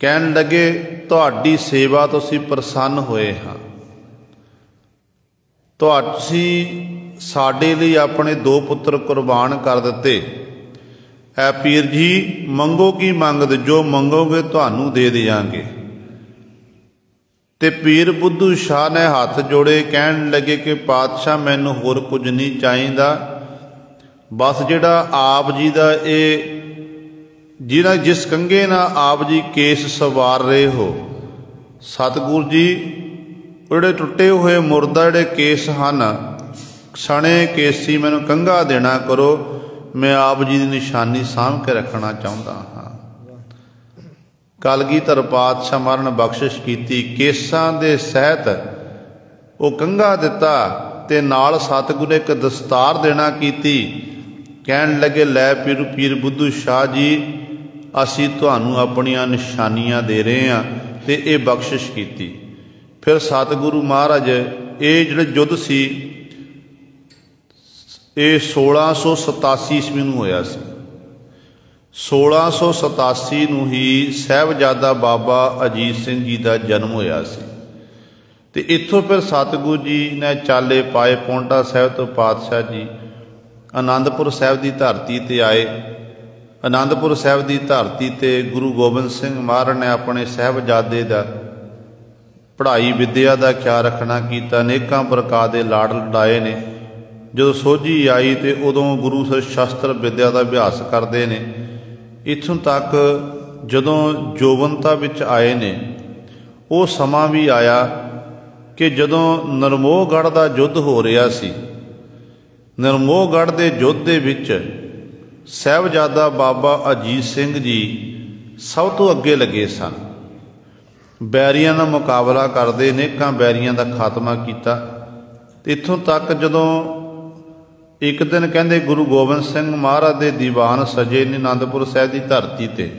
ਕਹਿਣ ਲੱਗੇ, ਤੁਹਾਡੀ ਸੇਵਾ ਤੋਂ ਅਸੀਂ ਪ੍ਰਸੰਨ ਹੋਏ ਹਾਂ। ਤੁਸੀਂ ਸਾਡੇ ਲਈ ਆਪਣੇ 2 ਪੁੱਤਰ ਕੁਰਬਾਨ ਕਰ ਦਿੱਤੇ। ਐ ਪੀਰ ਜੀ, ਮੰਗੋ ਕੀ ਮੰਗਦੇ, ਜੋ ਮੰਗੋਗੇ ਤੁਹਾਨੂੰ ਦੇ ਦਿਆਂਗੇ। ਅਤੇ ਪੀਰ ਬੁੱਧੂ ਸ਼ਾਹ ਨੇ ਹੱਥ ਜੋੜੇ, ਕਹਿਣ ਲੱਗੇ ਕਿ ਪਾਤਸ਼ਾਹ ਮੈਨੂੰ ਹੋਰ ਕੁਝ ਨਹੀਂ ਚਾਹੀਦਾ, ਬਸ ਜਿਹੜਾ ਆਪ ਜੀ ਦਾ ਜਿਸ ਕੰਘੇ ਨਾਲ ਆਪ ਜੀ ਕੇਸ ਸਵਾਰ ਰਹੇ ਹੋ, ਸਤਿਗੁਰੂ ਜੀ ਜਿਹੜੇ ਟੁੱਟੇ ਹੋਏ ਮੁਰਦਾ ਜਿਹੜੇ ਕੇਸ ਹਨ, ਸਣੇ ਕੇਸੀ ਮੈਨੂੰ ਕੰਘਾ ਦੇਣਾ ਕਰੋ, ਮੈਂ ਆਪ ਜੀ ਦੀ ਨਿਸ਼ਾਨੀ ਸਾਂਭ ਕੇ ਰੱਖਣਾ ਚਾਹੁੰਦਾ ਹਾਂ। ਕਲਗੀਧਰ ਪਾਤਸ਼ਾਹ ਮਹਾਰਾਜ ਨੇ ਬਖਸ਼ਿਸ਼ ਕੀਤੀ, ਕੇਸਾਂ ਦੇ ਸਹਿਤ ਉਹ ਕੰਘਾ ਦਿੱਤਾ ਅਤੇ ਨਾਲ ਸਤਿਗੁਰੂ ਨੇ ਇੱਕ ਦਸਤਾਰ ਦੇਣਾ ਕੀਤੀ। ਕਹਿਣ ਲੱਗੇ, ਲੈ ਪੀਰ ਬੁੱਧੂ ਸ਼ਾਹ ਜੀ, ਅਸੀਂ ਤੁਹਾਨੂੰ ਆਪਣੀਆਂ ਨਿਸ਼ਾਨੀਆਂ ਦੇ ਰਹੇ ਹਾਂ, ਅਤੇ ਇਹ ਬਖਸ਼ਿਸ਼ ਕੀਤੀ। ਫਿਰ ਸਤਿਗੁਰੂ ਮਹਾਰਾਜ, ਇਹ ਜਿਹੜਾ ਯੁੱਧ ਸੀ ਇਹ 1687 ਈਸਵੀ ਨੂੰ ਹੋਇਆ ਸੀ। 1687 ਨੂੰ ਹੀ ਸਾਹਿਬਜ਼ਾਦਾ ਬਾਬਾ ਅਜੀਤ ਸਿੰਘ ਜੀ ਦਾ ਜਨਮ ਹੋਇਆ ਸੀ। ਅਤੇ ਇੱਥੋਂ ਫਿਰ ਸਤਿਗੁਰੂ ਜੀ ਨੇ ਚਾਲੇ ਪਾਏ, ਪੌਂਟਾ ਸਾਹਿਬ ਤੋਂ ਪਾਤਸ਼ਾਹ ਜੀ ਅਨੰਦਪੁਰ ਸਾਹਿਬ ਦੀ ਧਰਤੀ 'ਤੇ ਆਏ। ਅਨੰਦਪੁਰ ਸਾਹਿਬ ਦੀ ਧਰਤੀ 'ਤੇ ਗੁਰੂ ਗੋਬਿੰਦ ਸਿੰਘ ਮਹਾਰਾਜ ਨੇ ਆਪਣੇ ਸਾਹਿਬਜ਼ਾਦੇ ਦਾ ਪੜ੍ਹਾਈ ਵਿੱਦਿਆ ਦਾ ਖਿਆਲ ਰੱਖਣਾ ਕੀਤਾ। ਅਨੇਕਾਂ ਪ੍ਰਕਾਰ ਦੇ ਲਾੜ ਲਡਾਏ ਨੇ। ਜਦੋਂ ਸੋਝੀ ਆਈ ਅਤੇ ਉਦੋਂ ਗੁਰੂ ਸ਼ਸਤਰ ਵਿੱਦਿਆ ਦਾ ਅਭਿਆਸ ਕਰਦੇ ਨੇ। ਇੱਥੋਂ ਤੱਕ ਜਦੋਂ ਜੋਵਨਤਾ ਵਿੱਚ ਆਏ ਨੇ, ਉਹ ਸਮਾਂ ਵੀ ਆਇਆ ਕਿ ਜਦੋਂ ਨਰਮੋਹਗੜ੍ਹ ਦਾ ਯੁੱਧ ਹੋ ਰਿਹਾ ਸੀ। ਨਰਮੋਹਗੜ੍ਹ ਦੇ ਯੁੱਧ ਦੇ ਵਿੱਚ ਸਾਹਿਬਜ਼ਾਦਾ ਬਾਬਾ ਅਜੀਤ ਸਿੰਘ ਜੀ ਸਭ ਤੋਂ ਅੱਗੇ ਲੱਗੇ ਸਨ। ਬੈਰੀਆਂ ਦਾ ਮੁਕਾਬਲਾ ਕਰਦੇ, ਅਨੇਕਾਂ ਬੈਰੀਆਂ ਦਾ ਖਾਤਮਾ ਕੀਤਾ। ਇੱਥੋਂ ਤੱਕ ਜਦੋਂ ਇੱਕ ਦਿਨ ਕਹਿੰਦੇ ਗੁਰੂ ਗੋਬਿੰਦ ਸਿੰਘ ਮਹਾਰਾਜ ਦੇ ਦੀਵਾਨ ਸਜੇ ਨੇ ਅਨੰਦਪੁਰ ਸਾਹਿਬ ਦੀ ਧਰਤੀ 'ਤੇ,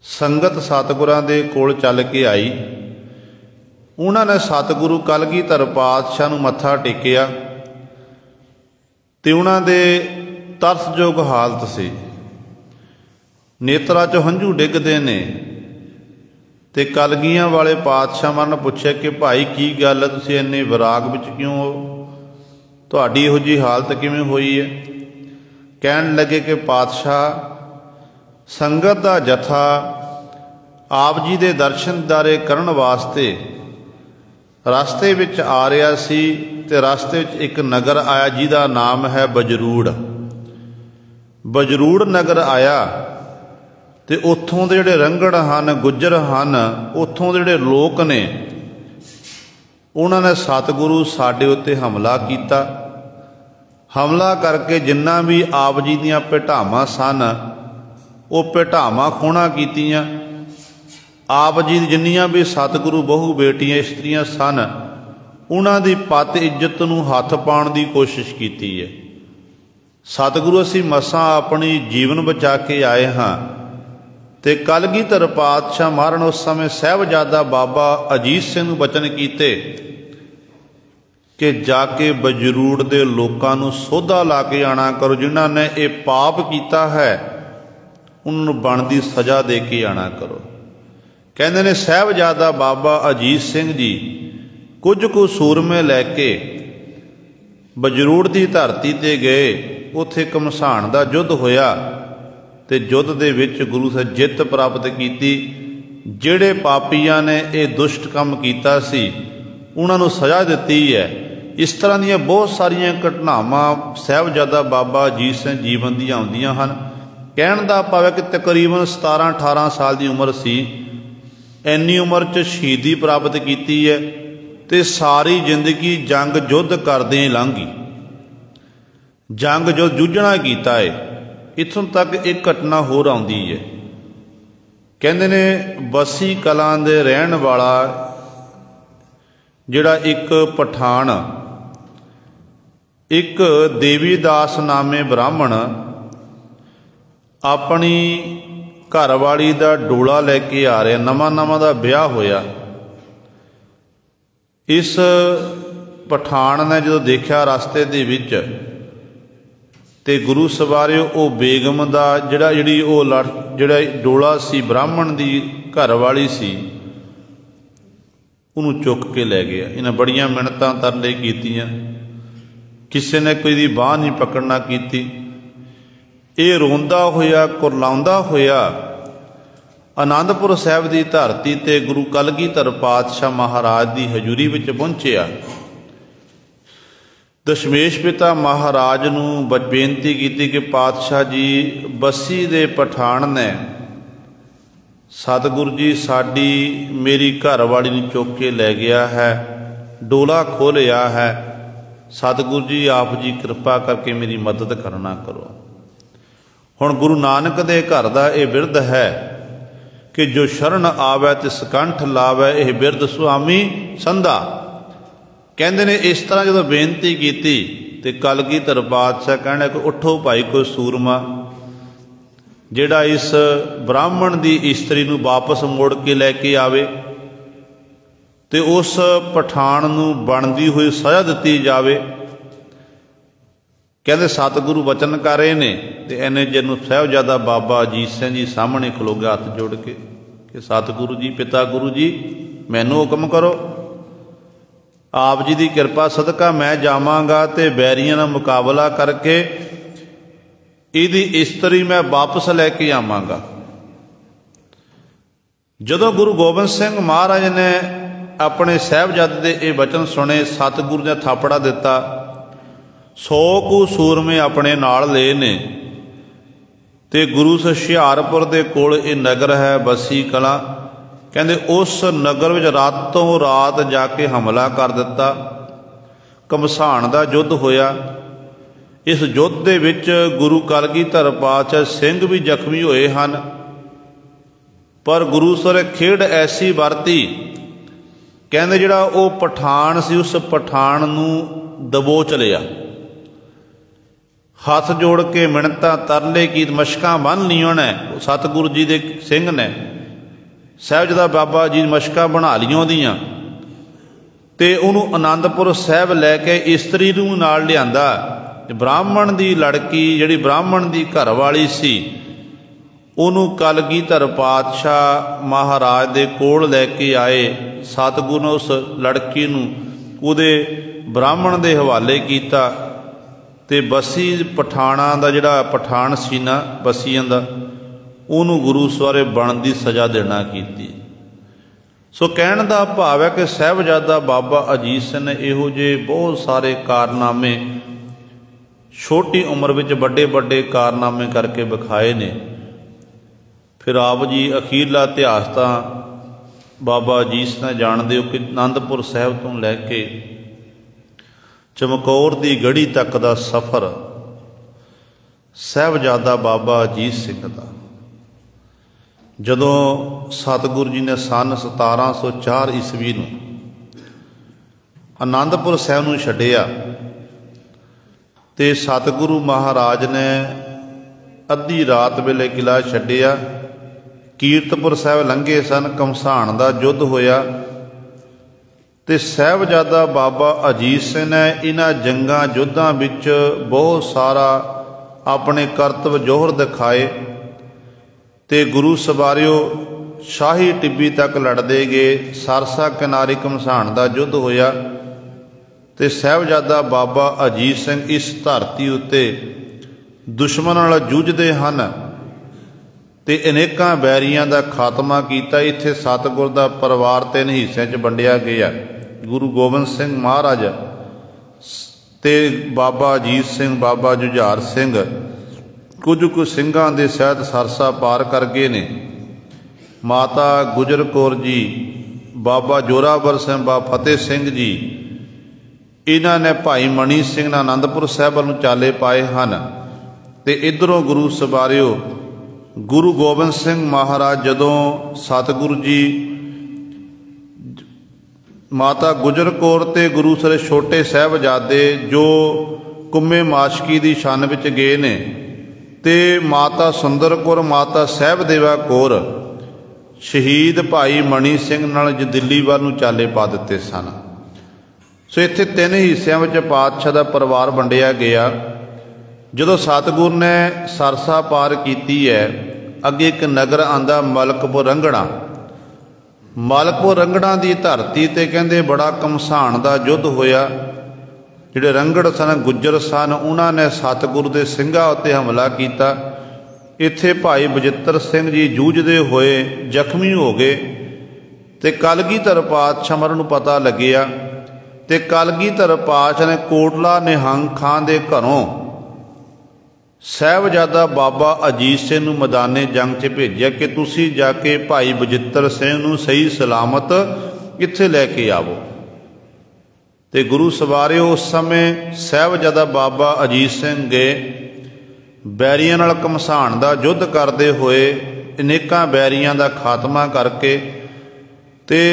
ਸੰਗਤ ਸਤਿਗੁਰਾਂ ਦੇ ਕੋਲ ਚੱਲ ਕੇ ਆਈ। ਉਹਨਾਂ ਨੇ ਸਤਿਗੁਰੂ ਕਲਗੀਧਰ ਪਾਤਸ਼ਾਹ ਨੂੰ ਮੱਥਾ ਟੇਕਿਆ ਅਤੇ ਉਹਨਾਂ ਦੇ ਤਰਸਯੋਗ ਹਾਲਤ ਸੀ, ਨੇਤਰਾਂ 'ਚੋਂ ਹੰਝੂ ਡਿੱਗਦੇ ਨੇ। ਅਤੇ ਕਲਗੀਆਂ ਵਾਲੇ ਪਾਤਸ਼ਾਹ ਮਨ ਨੇ ਪੁੱਛਿਆ ਕਿ ਭਾਈ ਕੀ ਗੱਲ ਹੈ, ਤੁਸੀਂ ਇੰਨੇ ਵਿਰਾਗ ਵਿੱਚ ਕਿਉਂ ਹੋ, ਤੁਹਾਡੀ ਇਹੋ ਜਿਹੀ ਹਾਲਤ ਕਿਵੇਂ ਹੋਈ ਹੈ? ਕਹਿਣ ਲੱਗੇ ਕਿ ਪਾਤਸ਼ਾਹ, ਸੰਗਤ ਦਾ ਜਥਾ ਆਪ ਜੀ ਦੇ ਦਰਸ਼ਨ ਦੀਦਾਰੇ ਕਰਨ ਵਾਸਤੇ ਰਸਤੇ ਵਿੱਚ ਆ ਰਿਹਾ ਸੀ ਅਤੇ ਰਸਤੇ ਵਿੱਚ ਇੱਕ ਨਗਰ ਆਇਆ ਜਿਹਦਾ ਨਾਮ ਹੈ ਬਜਰੂੜ। ਬਜਰੂੜ ਨਗਰ ਆਇਆ ਅਤੇ ਉੱਥੋਂ ਦੇ ਜਿਹੜੇ ਰੰਗੜ ਹਨ, ਗੁੱਜਰ ਹਨ, ਉੱਥੋਂ ਦੇ ਜਿਹੜੇ ਲੋਕ ਨੇ, ਉਹਨਾਂ ਨੇ ਸਤਿਗੁਰੂ ਸਾਡੇ ਉੱਤੇ ਹਮਲਾ ਕੀਤਾ। ਹਮਲਾ ਕਰਕੇ ਜਿੰਨਾ ਵੀ ਆਪ ਜੀ ਦੀਆਂ ਭੇਟਾਵਾਂ ਸਨ ਉਹ ਭੇਟਾਵਾਂ ਖੋਹਣਾ ਕੀਤੀਆਂ। ਆਪ ਜੀ ਦੀ ਜਿੰਨੀਆਂ ਵੀ ਸਤਿਗੁਰੂ ਬਹੂ ਬੇਟੀਆਂ ਇਸਤਰੀਆਂ ਸਨ ਉਹਨਾਂ ਦੀ ਪੱਤ ਇੱਜ਼ਤ ਨੂੰ ਹੱਥ ਪਾਉਣ ਦੀ ਕੋਸ਼ਿਸ਼ ਕੀਤੀ ਹੈ। ਸਤਿਗੁਰੂ, ਅਸੀਂ ਮਸਾਂ ਆਪਣੀ ਜੀਵਨ ਬਚਾ ਕੇ ਆਏ ਹਾਂ ਤੇ ਕਲਗੀਧਰ ਪਾਤਸ਼ਾਹ ਮਹਾਰਾਜ ਉਸ ਸਮੇਂ ਸਾਹਿਬਜ਼ਾਦਾ ਬਾਬਾ ਅਜੀਤ ਸਿੰਘ ਨੂੰ ਬਚਨ ਕੀਤੇ ਕਿ ਜਾ ਕੇ ਬਜਰੂੜ ਦੇ ਲੋਕਾਂ ਨੂੰ ਸੋਧਾ ਲਾ ਕੇ ਆਣਾ ਕਰੋ, ਜਿਨ੍ਹਾਂ ਨੇ ਇਹ ਪਾਪ ਕੀਤਾ ਹੈ ਉਹਨਾਂ ਨੂੰ ਬਣਦੀ ਸਜ਼ਾ ਦੇ ਕੇ ਆਣਾ ਕਰੋ। ਕਹਿੰਦੇ ਨੇ ਸਾਹਿਬਜ਼ਾਦਾ ਬਾਬਾ ਅਜੀਤ ਸਿੰਘ ਜੀ ਕੁਝ ਕੁ ਸੂਰਮੇ ਲੈ ਕੇ ਬਜਰੂੜ ਦੀ ਧਰਤੀ ਤੇ ਗਏ। ਉੱਥੇ ਘਮਸਾਣ ਦਾ ਯੁੱਧ ਹੋਇਆ ਤੇ ਯੁੱਧ ਦੇ ਵਿੱਚ ਗੁਰੂ ਸਾਹਿਬ ਜਿੱਤ ਪ੍ਰਾਪਤ ਕੀਤੀ। ਜਿਹੜੇ ਪਾਪੀਆਂ ਨੇ ਇਹ ਦੁਸ਼ਟ ਕੰਮ ਕੀਤਾ ਸੀ ਉਹਨਾਂ ਨੂੰ ਸਜ਼ਾ ਦਿੱਤੀ ਹੈ। ਇਸ ਤਰ੍ਹਾਂ ਦੀਆਂ ਬਹੁਤ ਸਾਰੀਆਂ ਘਟਨਾਵਾਂ ਸਾਹਿਬਜ਼ਾਦਾ ਬਾਬਾ ਅਜੀਤ ਸਿੰਘ ਜੀਵਨ ਦੀਆਂ ਆਉਂਦੀਆਂ ਹਨ। ਕਹਿਣ ਦਾ ਭਾਵ ਹੈ ਕਿ ਤਕਰੀਬਨ 17-18 ਸਾਲ ਦੀ ਉਮਰ ਸੀ। ਇੰਨੀ ਉਮਰ 'ਚ ਸ਼ਹੀਦੀ ਪ੍ਰਾਪਤ ਕੀਤੀ ਹੈ ਤੇ ਸਾਰੀ ਜ਼ਿੰਦਗੀ ਜੰਗ ਯੁੱਧ ਕਰਦੇ ਹੀ ਲੰਘ ਗਈ। ਜੰਗ ਜੋ ਜੂਝਣਾ ਕੀਤਾ ਹੈ। ਇੱਥੋਂ ਤੱਕ ਇੱਕ ਘਟਨਾ ਹੋਰ ਆਉਂਦੀ ਹੈ। ਕਹਿੰਦੇ ਨੇ ਬਸੀ ਕਲਾਂ ਦੇ ਰਹਿਣ ਵਾਲਾ ਜਿਹੜਾ ਇੱਕ ਪਠਾਨ, ਇੱਕ ਦੇਵੀਦਾਸ ਨਾਮੇ ਬ੍ਰਾਹਮਣ ਆਪਣੀ ਘਰਵਾਲੀ ਦਾ ਡੋਲਾ ਲੈ ਕੇ ਆ ਰਿਹਾ। ਨਵਾਂ ਦਾ ਵਿਆਹ ਹੋਇਆ। ਇਸ ਪਠਾਨ ਨੇ ਜਦੋਂ ਦੇਖਿਆ ਰਸਤੇ ਦੇ ਵਿੱਚ ਤੇ ਗੁਰੂ ਸਵਾਰਿਓ ਉਹ ਬੇਗਮ ਦਾ ਜਿਹੜਾ ਡੋਲਾ ਸੀ ਬ੍ਰਾਹਮਣ ਦੀ ਘਰਵਾਲੀ ਸੀ ਉਹਨੂੰ ਚੁੱਕ ਕੇ ਲੈ ਗਿਆ। ਇਹਨਾਂ ਬੜੀਆਂ ਮਿੰਨਤਾਂ ਤਰਲੇ ਕੀਤੀਆਂ, ਕਿਸੇ ਨੇ ਕੋਈ ਦੀ ਬਾਂਹ ਨਹੀਂ ਪਕੜਨਾ ਕੀਤੀ। ਇਹ ਰੋਂਦਾ ਹੋਇਆ ਕੁਰਲਾਉਂਦਾ ਹੋਇਆ ਆਨੰਦਪੁਰ ਸਾਹਿਬ ਦੀ ਧਰਤੀ ਤੇ ਗੁਰੂ ਕਲਗੀਧਰ ਪਾਤਸ਼ਾਹ ਮਹਾਰਾਜ ਦੀ ਹਜ਼ੂਰੀ ਵਿੱਚ ਪਹੁੰਚਿਆ। ਦਸ਼ਮੇਸ਼ ਪਿਤਾ ਮਹਾਰਾਜ ਨੂੰ ਬੇਨਤੀ ਕੀਤੀ ਕਿ ਪਾਤਸ਼ਾਹ ਜੀ, ਬਸੀ ਦੇ ਪਠਾਨ ਨੇ ਸਤਿਗੁਰੂ ਜੀ ਸਾਡੀ ਮੇਰੀ ਘਰਵਾਲੀ ਨੂੰ ਚੁੱਕ ਕੇ ਲੈ ਗਿਆ ਹੈ, ਡੋਲਾ ਖੋਲ੍ਹਿਆ ਹੈ। ਸਤਿਗੁਰੂ ਜੀ ਆਪ ਜੀ ਕਿਰਪਾ ਕਰਕੇ ਮੇਰੀ ਮਦਦ ਕਰਨਾ ਕਰੋ। ਹੁਣ ਗੁਰੂ ਨਾਨਕ ਦੇ ਘਰ ਦਾ ਇਹ ਬਿਰਧ ਹੈ ਕਿ ਜੋ ਸ਼ਰਨ ਆਵੈ ਤਿਸ ਕੰਠ ਲਾਵੈ, ਇਹ ਬਿਰਧ ਸੁਆਮੀ ਸੰਧਾ। ਕਹਿੰਦੇ ਨੇ ਇਸ ਤਰ੍ਹਾਂ ਜਦੋਂ ਬੇਨਤੀ ਕੀਤੀ ਤੇ ਕਲਗੀਧਰ ਪਾਤਸ਼ਾਹ ਕਹਿਣਾ ਕਿ ਉੱਠੋ ਭਾਈ ਕੋਈ ਸੂਰਮਾ ਜਿਹੜਾ ਇਸ ਬ੍ਰਾਹਮਣ ਦੀ ਇਸਤਰੀ ਨੂੰ ਵਾਪਸ ਮੋੜ ਕੇ ਲੈ ਕੇ ਆਵੇ ਤੇ ਉਸ ਪਠਾਨ ਨੂੰ ਬਣਦੀ ਹੋਈ ਸਜ਼ਾ ਦਿੱਤੀ ਜਾਵੇ। ਕਹਿੰਦੇ ਸਤਿਗੁਰੂ ਵਚਨ ਕਰ ਰਹੇ ਨੇ ਤੇ ਇੰਨੇ ਚਿਰ ਨੂੰ ਸਾਹਿਬਜ਼ਾਦਾ ਬਾਬਾ ਅਜੀਤ ਸਿੰਘ ਜੀ ਸਾਹਮਣੇ ਖਲੋ ਗਿਆ ਹੱਥ ਜੋੜ ਕੇ ਕਿ ਸਤਿਗੁਰੂ ਜੀ, ਪਿਤਾ ਗੁਰੂ ਜੀ, ਮੈਨੂੰ ਹੁਕਮ ਕਰੋ। ਆਪ ਜੀ ਦੀ ਕਿਰਪਾ ਸਦਕਾ ਮੈਂ ਜਾਵਾਂਗਾ ਤੇ ਬੈਰੀਆਂ ਨਾਲ ਮੁਕਾਬਲਾ ਕਰਕੇ ਇਹਦੀ ਇਸਤਰੀ ਮੈਂ ਵਾਪਸ ਲੈ ਕੇ ਆਵਾਂਗਾ। ਜਦੋਂ ਗੁਰੂ ਗੋਬਿੰਦ ਸਿੰਘ ਮਹਾਰਾਜ ਨੇ ਆਪਣੇ ਸਾਹਿਬਜ਼ਾਦੇ ਦੇ ਇਹ ਵਚਨ ਸੁਣੇ, ਸਤਿਗੁਰੂ ਨੇ ਥਾਪੜਾ ਦਿੱਤਾ। 100 ਕੁ ਸੂਰਮੇ ਆਪਣੇ ਨਾਲ ਲਏ ਨੇ ਤੇ ਗੁਰੂ ਹੁਸ਼ਿਆਰਪੁਰ ਦੇ ਕੋਲ ਇਹ ਨਗਰ ਹੈ ਬਸੀ ਕਲਾਂ। ਕਹਿੰਦੇ ਉਸ ਨਗਰ ਵਿੱਚ ਰਾਤੋਂ ਰਾਤ ਜਾ ਕੇ ਹਮਲਾ ਕਰ ਦਿੱਤਾ। ਘਮਸਾਣ ਦਾ ਯੁੱਧ ਹੋਇਆ। ਇਸ ਯੁੱਧ ਦੇ ਵਿੱਚ ਗੁਰੂ ਕਲਗੀਧਰ ਪਾਤਸ਼ਾਹ ਸਿੰਘ ਵੀ ਜ਼ਖਮੀ ਹੋਏ ਹਨ, ਪਰ ਗੁਰੂ ਸਰ ਖੇਡ ਐਸੀ ਵਰਤੀ, ਕਹਿੰਦੇ ਜਿਹੜਾ ਉਹ ਪਠਾਨ ਸੀ ਉਸ ਪਠਾਨ ਨੂੰ ਦਬੋਚ ਲਿਆ। ਹੱਥ ਜੋੜ ਕੇ ਮਿੰਨਤਾਂ ਤਰਲੇ ਕੀ ਮਸ਼ਕਾਂ ਬੰਨ੍ਹ ਲਈਆਂ ਨੇ ਸਤਿਗੁਰੂ ਜੀ ਦੇ ਸਿੰਘ ਨੇ। ਸਾਹਿਬਜ਼ਾਦਾ ਬਾਬਾ ਜੀ ਮਸ਼ਕਾਂ ਬਣਾ ਲਈਆਂ ਉਹਦੀਆਂ ਤੇ ਉਹਨੂੰ ਆਨੰਦਪੁਰ ਸਾਹਿਬ ਲੈ ਕੇ ਇਸਤਰੀ ਨੂੰ ਨਾਲ ਲਿਆਂਦਾ। ਬ੍ਰਾਹਮਣ ਦੀ ਲੜਕੀ ਜਿਹੜੀ ਬ੍ਰਾਹਮਣ ਦੀ ਘਰਵਾਲੀ ਸੀ ਉਹਨੂੰ ਕਲਗੀਧਰ ਪਾਤਸ਼ਾਹ ਮਹਾਰਾਜ ਦੇ ਕੋਲ ਲੈ ਕੇ ਆਏ। ਸਤਿਗੁਰੂ ਨੇ ਉਸ ਲੜਕੀ ਨੂੰ ਉਹਦੇ ਬ੍ਰਾਹਮਣ ਦੇ ਹਵਾਲੇ ਕੀਤਾ ਤੇ ਬਸੀ ਪਠਾਣਾ ਦਾ ਜਿਹੜਾ ਪਠਾਨ ਸੀ ਨਾ ਬਸੀਆਂ ਦਾ, ਉਹਨੂੰ ਗੁਰੂ ਸਵਾਰੇ ਬਣਨ ਦੀ ਸਜ਼ਾ ਦੇਣਾ ਕੀਤੀ। ਸੋ ਕਹਿਣ ਦਾ ਭਾਵ ਹੈ ਕਿ ਸਾਹਿਬਜ਼ਾਦਾ ਬਾਬਾ ਅਜੀਤ ਸਿੰਘ ਨੇ ਇਹੋ ਜਿਹੇ ਬਹੁਤ ਸਾਰੇ ਕਾਰਨਾਮੇ ਛੋਟੀ ਉਮਰ ਵਿੱਚ ਵੱਡੇ ਕਾਰਨਾਮੇ ਕਰਕੇ ਵਿਖਾਏ ਨੇ। ਫਿਰ ਆਪ ਜੀ ਅਖੀਰਲਾ ਇਤਿਹਾਸ ਤਾਂ ਬਾਬਾ ਅਜੀਤ ਸਿੰਘ ਜਾਣਦੇ ਹੋ ਕਿ ਆਨੰਦਪੁਰ ਸਾਹਿਬ ਤੋਂ ਲੈ ਕੇ ਚਮਕੌਰ ਦੀ ਗੜੀ ਤੱਕ ਦਾ ਸਫ਼ਰ ਸਾਹਿਬਜ਼ਾਦਾ ਬਾਬਾ ਅਜੀਤ ਸਿੰਘ ਦਾ। ਜਦੋਂ ਸਤਿਗੁਰੂ ਜੀ ਨੇ ਸੰਨ 1704 ਈਸਵੀ ਨੂੰ ਆਨੰਦਪੁਰ ਸਾਹਿਬ ਨੂੰ ਛੱਡਿਆ ਤੇ ਸਤਿਗੁਰੂ ਮਹਾਰਾਜ ਨੇ ਅੱਧੀ ਰਾਤ ਵੇਲੇ ਕਿਲ੍ਹਾ ਛੱਡਿਆ कीरतपुर साहब लंघे सन, घमसान का युद्ध होया ते साहिबजादा बाबा अजीत सिंह ने इन्हां जंगां युद्धां विच बहुत सारा अपने करतब जोहर दिखाए ते गुरु सवारियो शाही टिब्बी तक लड़ते गए। सरसा किनारे घमसान का युद्ध होया ते साहिबजादा बाबा अजीत सिंह इस धरती उत्ते दुश्मन नाल जूझते हैं ते अनेकां बैरियां का खात्मा किया। इत्थे सतगुर का परिवार 3 हिस्सों च वंडिया गया। गुरु गोबिंद सिंह महाराज ते बाबा अजीत सिंह, बाबा जुझार सिंह कुछ सिंघां दे सहित सरसा पार कर गए ने। माता गुजर कौर जी, बाबा जोरावर सिंह, बाबा फतेह सिंह जी, इन्हां ने भाई मणी सिंह ने आनंदपुर साहिब नूं चाले पाए हैं ते इधरों गुरु सवारियो गुरु गोबिंद सिंह महाराज जदों सतगुरु जी माता गुजर कौर ते गुरु सरे छोटे साहिबजादे जो कुम्मे माशकी की शन विच गए ने ते माता सुंदर कौर, माता साहिबदेवा कौर शहीद भाई मणी सिंह नाल दिल्ली वाल नूं चाले पा दिते सन। सो इत्थे 3 हिस्सों में पातशाह का परिवार वंडिया गया। जदों सतगुर ने सरसा पार की है, अगे एक नगर आंदा मलकपुर रंगड़ा। मलकपुर रंगड़ा की धरती ते कहते बड़ा घमसान का युद्ध होया। जिहड़े रंगड़ सन, गुज्जर सन, उन्होंने सतगुरु के सिंघां उत्ते हमला किया। इत्थे भाई बजित्र सिंह जी जूझते हुए जख्मी हो गए ते कलगीधर पातशाह मरन नूं पता लग्या ते कलगीधर पातशाह ने कोटला निहंग खां दे घरों साहिबजादा बाबा अजीत सिंह नूं मैदाने जंग च भेजिया कि तुसी जाके भाई बजित्र सिंह नूं सही सलामत इत्थे लैके आवो। ते गुरु सवारियो उस समय साहिबजादा बाबा अजीत सिंह गए, बैरियां नाल घमसान का युद्ध करते हुए अनेकां बैरियां का खात्मा करके ते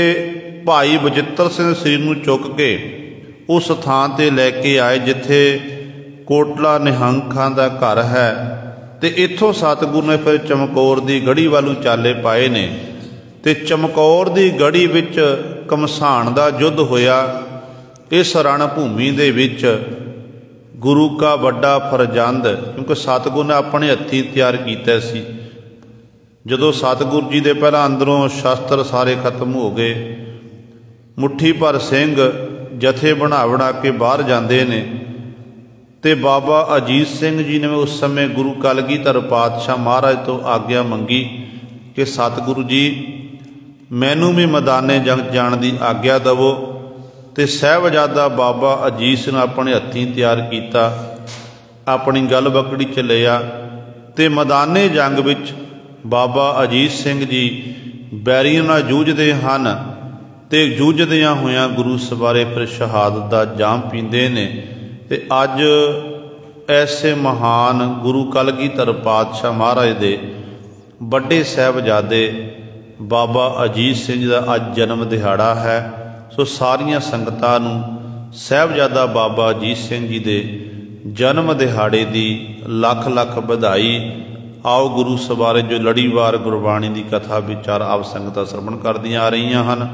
भाई बजित्र सिंह शरीर नूं चुक के उस थां ते लैके आए जिथे कोटला निहंग खां का घर है। तो इत्थों सतगुरु ने फिर चमकौर की गढ़ी वालू चाले पाए ने ते चमकौर की गढ़ी विच घमसान का युद्ध होया। इस रणभूमि दे विच गुरु का बड़ा फरजंद, क्योंकि सतगुरु ने अपने हत्थी तैयार किया सी। जदों सतगुरु जी दे पहला अंदरों शस्त्र सारे खत्म हो गए, मुट्ठी भर सिंह जथे बना बना के बाहर जाते ने ते बाबा अजीत सिंह जी ने उस समय गुरु कलगीधर पातशाह महाराज तो आग्ञा मंगी कि सतगुरु जी मैनू भी मैदाने जंग जाण की आग्ञा दवो। तो साहिबजादा बाबा अजीत सिंह अपने हत्थीं तैयार किया, अपनी गल बकड़ी च लिया ते मैदाने जंग विच बाबा अजीत सिंह जी बैरियां नाल जूझते हैं ते जूझदियां होइयां गुरु सवारे फिर शहादत का जाम पींदे ने। ते अज ऐसे महान गुरु कलगीधर पातशाह महाराज दे बड़े साहिबजादे बाबा अजीत सिंह जी का अज जन्म दिहाड़ा है। सो सारियां संगतां नूं साहिबजादा बाबा अजीत सिंह जी दे जन्म दिहाड़े की लख लख बधाई। आओ गुरु सवारे जो लड़ीवार गुरबाणी की कथा विचार आप संगतां श्रवण करदियां आ रही हैं।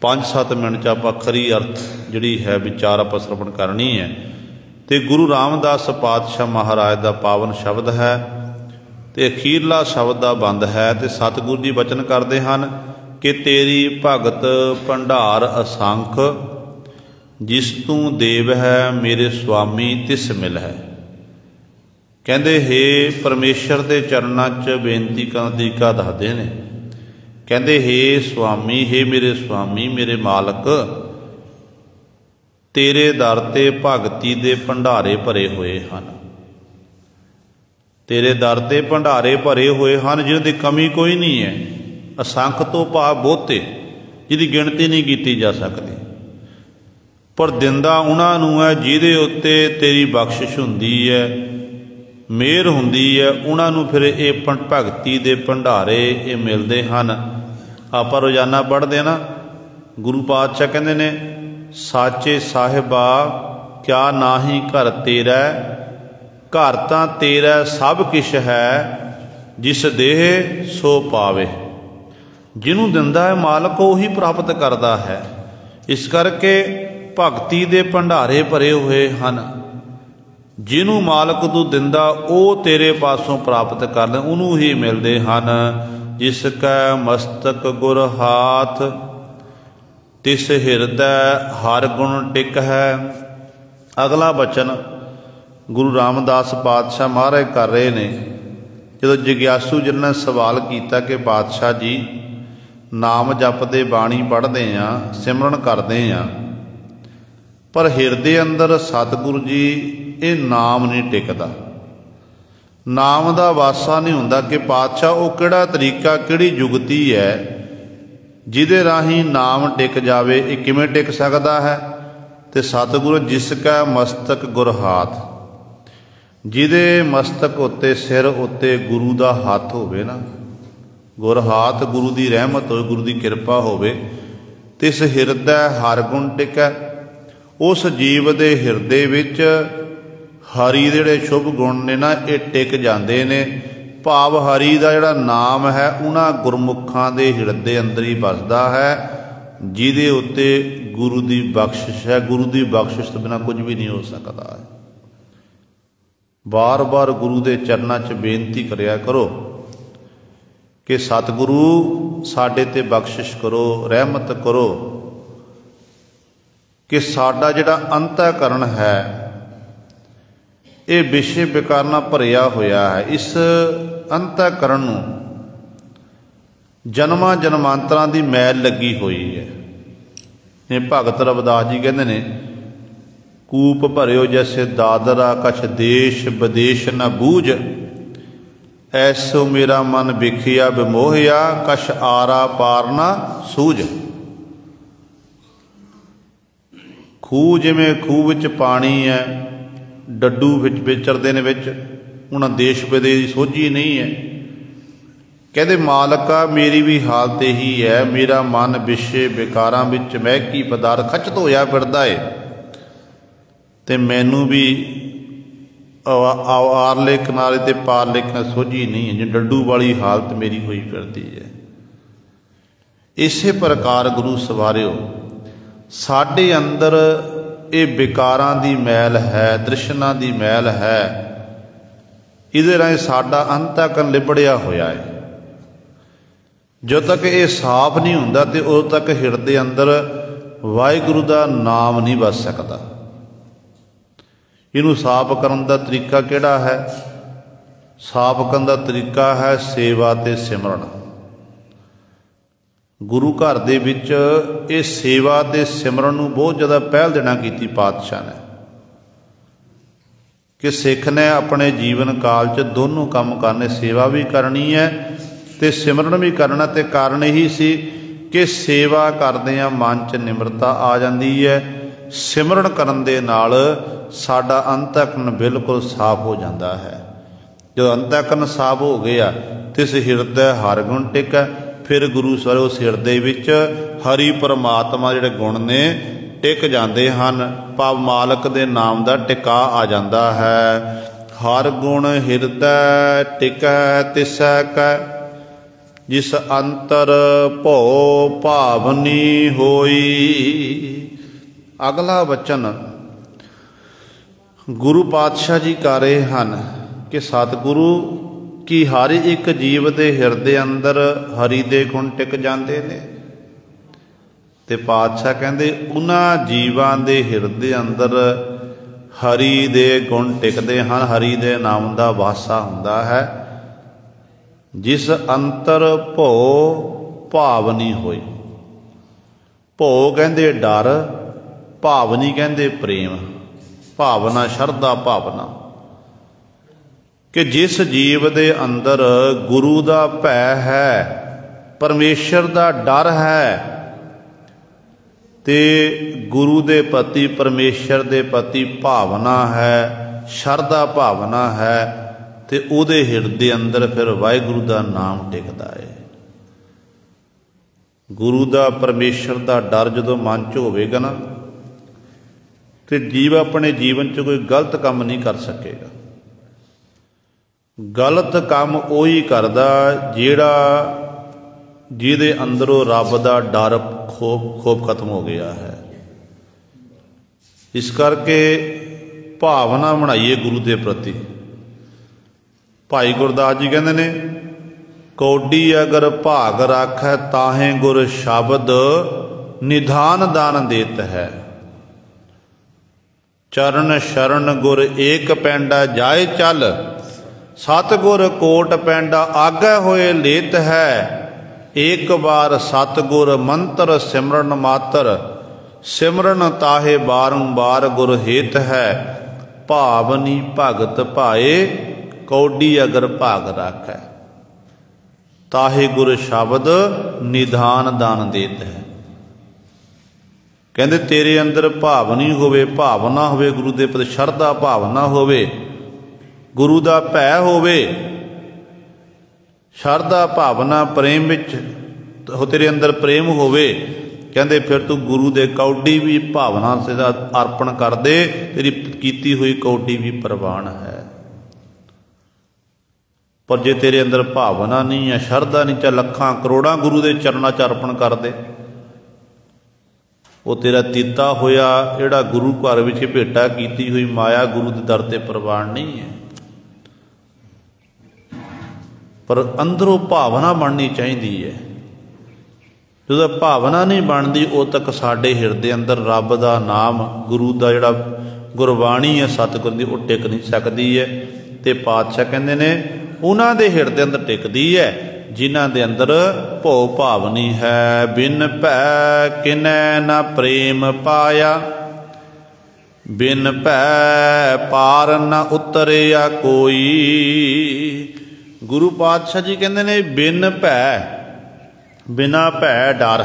5-7 मिनट च आपां खरी अर्थ जिहड़ी है विचार आपां श्रवण करनी है। तो गुरु रामदास पातशाह महाराज का पावन शब्द है तो अखीरला शब्द का बंद है। तो सतगुरु जी वचन करते हैं कि तेरी भगत भंडार असंख, जिस तू देव है मेरे स्वामी तिस मिल है। कहते हे परमेश्वर के चरणों च बेनती करन दी का दसदे ने। कहते हे स्वामी, हे मेरे स्वामी, मेरे मालक, तेरे दर ते भगती दे भंडारे भरे हुए हैं। तेरे दर ते भंडारे भरे हुए हैं जिन्हां दी कमी कोई नहीं है। असंख तो भाव बहुते, जिहदी गिणती नहीं की जा सकती, पर दिंदा उन्हां नूं है जिहदे उत्ते तेरी बख्शिश हुंदी है, मेहर हुंदी है। उन्हां नूं फिर ये भगती दे भंडारे ये मिलते हैं। आप रोजाना पढ़ते हैं ना, गुरु पातशाह कहते ने साचे साहिबा क्या नाही घर तेरा, घर तां तेरा सब किश है, जिस देह सो पावे। जिन्हों दिंदा है मालक उही प्राप्त करता है। इस करके भगती दे भंडारे भरे हुए हैं। जिन्हों मालक तू दिंदा वो तेरे पासों प्राप्त कर ले, उन्हों ही मिलते हैं। जिसका मस्तक गुर हाथ तिस हिरदै हर गुण टिक है। अगला बचन गुरु रामदास पातशाह महाराज कर रहे ने। जो जिग्यासू जिन्होंने सवाल किया कि पातशाह जी नाम जपते बाणी पढ़ते हैं सिमरन करते हैं पर हिरदे अंदर सतगुरु जी ये नाम नहीं टिकता, नाम का वासा नहीं होंदा कि पातशाह वो किहड़ा तरीका किहड़ी जुगती है जिहदे राही नाम टिक जावे। ये किवें टिक सकता है? तो सतगुरु जिसका मस्तक गुर हाथ, जिहदे मस्तक उत्ते सिर उत्ते गुरु का हाथ होवे ना, गुर हाथ गुरु की रहमत हो, गुरु की कृपा होवे। तिस हिरदै हर गुण टिकै। उस जीव के हिरदे विच हरि दे जिहड़े शुभ गुण ने ना ये टिक जाते ने। भाव हरि का जिहड़ा नाम है उन्हां गुरमुखां दे हिरदे अंदर ही बसदा है, जिहदे उत्ते गुरु की बख्शिश है। गुरु की बख्शिश तो बिना कुछ भी नहीं हो सकता है। बार बार गुरु के चरणों च बेनती करिया करो कि सतगुरु साडे ते बख्शिश करो, रहमत करो कि साडा जिहड़ा अंतःकरण है ये विषय विकारां भरिया होया है। इस अंतःकरण नूं जन्मां जन्मांतरां दी मैल लगी हुई है। ये भगत रविदास जी कहते ने कूप भरियो जैसे दादरा कछ देश विदेश न बूझ। ऐसो मेरा मन विखिया विमोहिया कछ आरा पार न सूझ। खूह जिमें खूह विच पानी है, डड्डू विच विचरदे ने, विच उन्हां देश विदेश की सोझी नहीं है। कहते मालका मेरी भी हालत यही है, मेरा मन विषय विकारां विच महकी पदार्थ खचत होया फिरदा है ते मैनू भी आरले किनारे ते पारले किनारे सोझी नहीं है, जो डड्डू वाली हालत मेरी हुई फिरदी है। इसे प्रकार गुरु सवारियो साडे अंदर ये विकारां दी मैल है, तृष्णा दी मैल है। इहदे राਹੀਂ साडा अंतःकरण लिबड़िया होया है। जो तक ये साफ नहीं हुंदा ते उदों तक हिरदे अंदर वाहिगुरु का नाम नहीं बस सकता। इनू साफ करने का तरीका किहड़ा है? साफ करने का तरीका है सेवा ते सिमरन। गुरु घर दे विच ये सेवा ते सिमरन नूं बहुत ज़्यादा पहल देना कीती पातशाह ने कि सिख ने अपने जीवन काल च दोनों काम करने, सेवा भी करनी है ते सिमरन भी करना। ते कारण यही सी कि सेवा करदिआं मन च निमरता आ जाती है। सिमरन करन दे नाल साडा अंतःकरण बिल्कुल साफ हो जाता है। जो अंतःकरण साफ हो गया तिस हिरदै हर गुण टिकै। फिर गुरु सर उस हिरदे विच हरि परमात्मा जिहड़े गुण ने टिक जाते हैं। भाव मालक दे नाम का टिका आ जाता है। हर गुण हिरदै टिकै तिसै कै जिस अंतर भो भावनी होई। अगला वचन गुरु पातशाह जी कर रहे हैं कि सतगुरु कि हर एक जीव के हिरदे अंदर हरि दे गुण टिक जाते हैं। ते पातशाह कहते उन्हां जीवां दे हिरदे अंदर हरि दे गुण टिकते हैं, हरि दे नाम का वासा हुंदा है। जिस अंतर भो भावनी होई। भो कहते डर, भावनी कहते प्रेम, भावना शरधा भावना। कि जिस जीव के अंदर गुरु का भै है, परमेश्वर का डर है, ते गुरु के प्रति परमेश्वर के प्रति भावना है, शरधा भावना है, ते उहदे हिरदे अंदर फिर वाहिगुरु का नाम टिकता है। गुरु का परमेश्वर का डर जो मन च होवेगा ना तो जीव अपने जीवन च कोई गलत काम नहीं कर सकेगा। गलत काम ਉਹੀ ਕਰਦਾ ਜਿਹੜਾ ਜਿਹਦੇ ਅੰਦਰੋਂ ਰੱਬ ਦਾ ਡਰ ਖੋਫ ਖਤਮ ਹੋ ਗਿਆ ਹੈ। ਇਸ ਕਰਕੇ ਭਾਵਨਾ ਬਣਾਈਏ ਗੁਰੂ ਦੇ ਪ੍ਰਤੀ। ਭਾਈ ਗੁਰਦਾਸ ਜੀ ਕਹਿੰਦੇ ਨੇ, ਕੌਡੀ ਅਗਰ ਭਾਗ ਰਾਖੈ ਤਾਹੇ ਗੁਰ ਸ਼ਬਦ ਨਿਧਾਨ ਦਾਨ ਦੇਤ ਹੈ। ਚਰਨ ਸ਼ਰਨ ਗੁਰ ਏਕ ਪੈਂਡਾ ਜਾਏ ਚੱਲ, सतगुर कोट पैंडा आगे होए लेत है। एक बार सतगुर मंत्र सिमरन मातर, सिमरन ताहे बारंबार गुर हेत है। भावनी भगत भाए कौडी अगर भाग राखै, ताहे गुर शब्द निधान दान देत है। कहते तेरे अंदर भावनी होवे, भावना होवे गुरु दे प्रति, शरधा भावना होवे, गुरु का भै होवे, शरधा भावना प्रेम विच तेरे अंदर प्रेम होवे, कहते फिर तू गुरु दे कौडी भी भावना से अर्पण कर दे, तेरी कीती हुई कौडी भी प्रवान है। पर जे तेरे अंदर भावना नहीं है, शरधा नहीं, चाहे लखां करोड़ां गुरु दे चरणां च अर्पण कर दे, वो तेरा तीता होया जिहड़ा गुरु घर विच भेटा कीती हुई माया गुरु दे दर ते प्रवान नहीं है। पर अंदरों भावना बननी चाहिए है। जो भावना नहीं बनती उद तक साडे हिरदे अंदर रब का नाम, गुरु का जिहड़ा गुरबाणी है सतगुर दी, वो टिक नहीं सकती है। तो पातशाह कहते ने उन्हां दे हिरदे अंदर टिकदी है जिन्हां दे अंदर भौ भावनी है। बिन भै किनै न प्रेम पाया, बिन भै पार न उतरिया कोई। गुरु पातशाह जी कहते ने बिन भै, बिना भै डर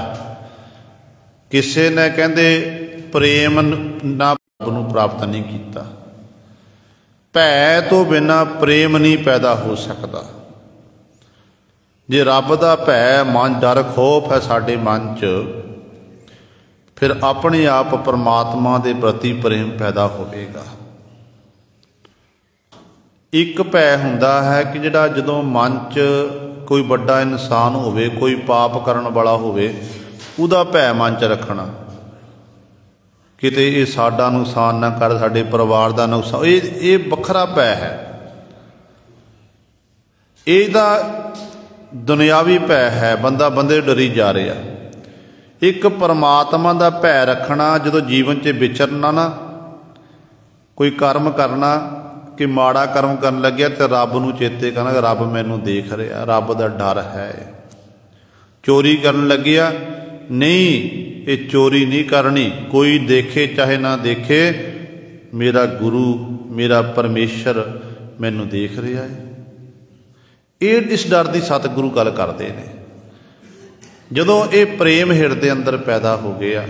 किसी ने कहते प्रेम ना प्राप्त नहीं किया। भै तो बिना प्रेम नहीं पैदा हो सकता। जे रब का भै मन डर खौफ है साडे मन च, फिर अपने आप परमात्मा के प्रति प्रेम पैदा होवेगा। एक भै हुंदा है कि जिहड़ा जदों मन च कोई बड़ा इंसान होवे, कोई पाप करन वाला होवे, उहदा भै मन च रखना किते ये साडा नुकसान ना कर, साडे परिवार का नुकसान, ये वखरा भै है। इहदा दुनियावी भै है, बंदा बंदे डरी जा रहा। एक परमात्मा का भै रखना, जदों जीवन च विचरना ना, कोई कर्म करना कि माड़ा कर्म करन लग्या तो रब नूं चेते करना, रब मैनूं देख रहा, रब का डर है। चोरी करन लग्या, नहीं ये चोरी नहीं करनी, कोई देखे चाहे ना देखे, मेरा गुरु मेरा परमेश्वर मैनूं देख रहा है। ये इस डर की सतगुरु गल करते हैं। जदों ये प्रेम हिरदे अंदर पैदा हो गया,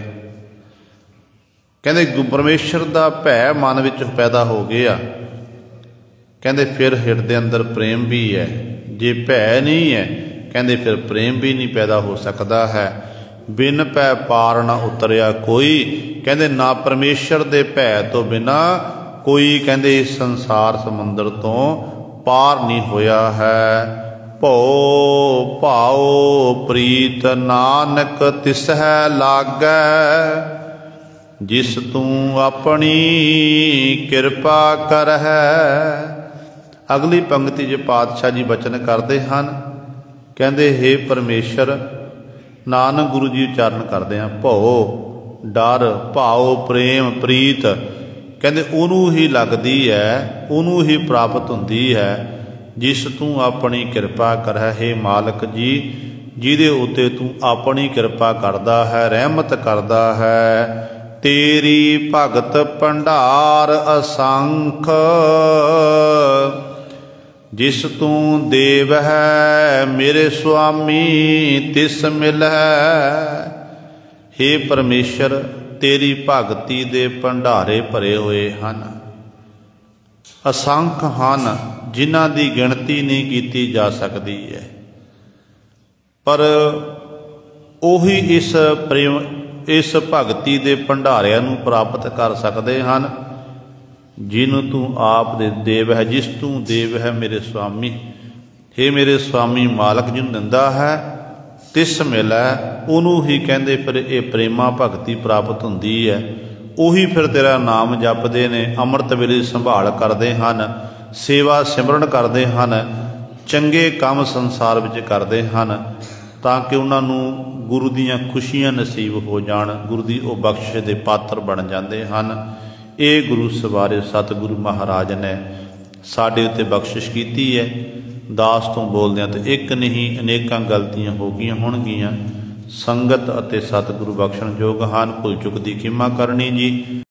कहते परमेश्वर का भै मन विच पैदा हो गया, कहते फिर हिरदे अंदर प्रेम भी है। जे भै नहीं है कहते फिर प्रेम भी नहीं पैदा हो सकता है। बिन भै पार ना उतरिया कोई, कहते ना परमेश्वर दे भै तो बिना कोई कहते इस संसार समुंदर तो पार नहीं होया है। भौ भाओ प्रीत नानक तिसै लागै, जिस तू अपनी किरपा कर है। अगली पंक्ति च पातशाह जी बचन करते हैं, कहते हे परमेश्वर, नानक गुरु जी उच्चारण करते हैं, भौ डर भाव प्रेम प्रीत, कहते उनू ही लगती है, उनू ही प्राप्त होती है जिस तू अपनी किरपा कर है। हे मालक जी, जिहदे उत्ते तू अपनी किरपा करदा है, रहमत करदा है। तेरी भगत भंडार असंख, जिस तू देव है मेरे स्वामी तिस मिल है। हे परमेश्वर, तेरी भगती दे भंडारे भरे हुए हैं, असंख हैं, जिन्हां दी गिणती नहीं की जा सकती है। पर उही इस प्रेम इस भगती दे भंडारिਆਂ ਨੂੰ प्राप्त कर सकते हैं जिन्हू तू आप दे देव है, जिस तू देव है मेरे स्वामी। हे मेरे स्वामी मालक जिन्हू दिंदा है तिस मिलै, उन्हों ही कहते फिर ये प्रेमा भगती प्राप्त होंदी है। ਉਹੀ फिर तेरा नाम जपते ने, अमृत वेले संभाल करते हैं, सेवा सिमरन करते हैं, चंगे काम संसार विच करते हैं, ताकि उन्होंने गुरु दीयां खुशियां नसीब हो जाण, गुरु की वो बख्शिश के पात्र बन जाते हैं। ये गुरु सवारे सतगुरु महाराज ने साडे उत्ते बख्शिश की है। दास तो बोलदे तो एक नहीं अनेकां गलतियां हो गईयां होणगीयां। संगत अते सतगुरु बख्शण योग ਹਨ। भुल चुक की खिमा करनी जी।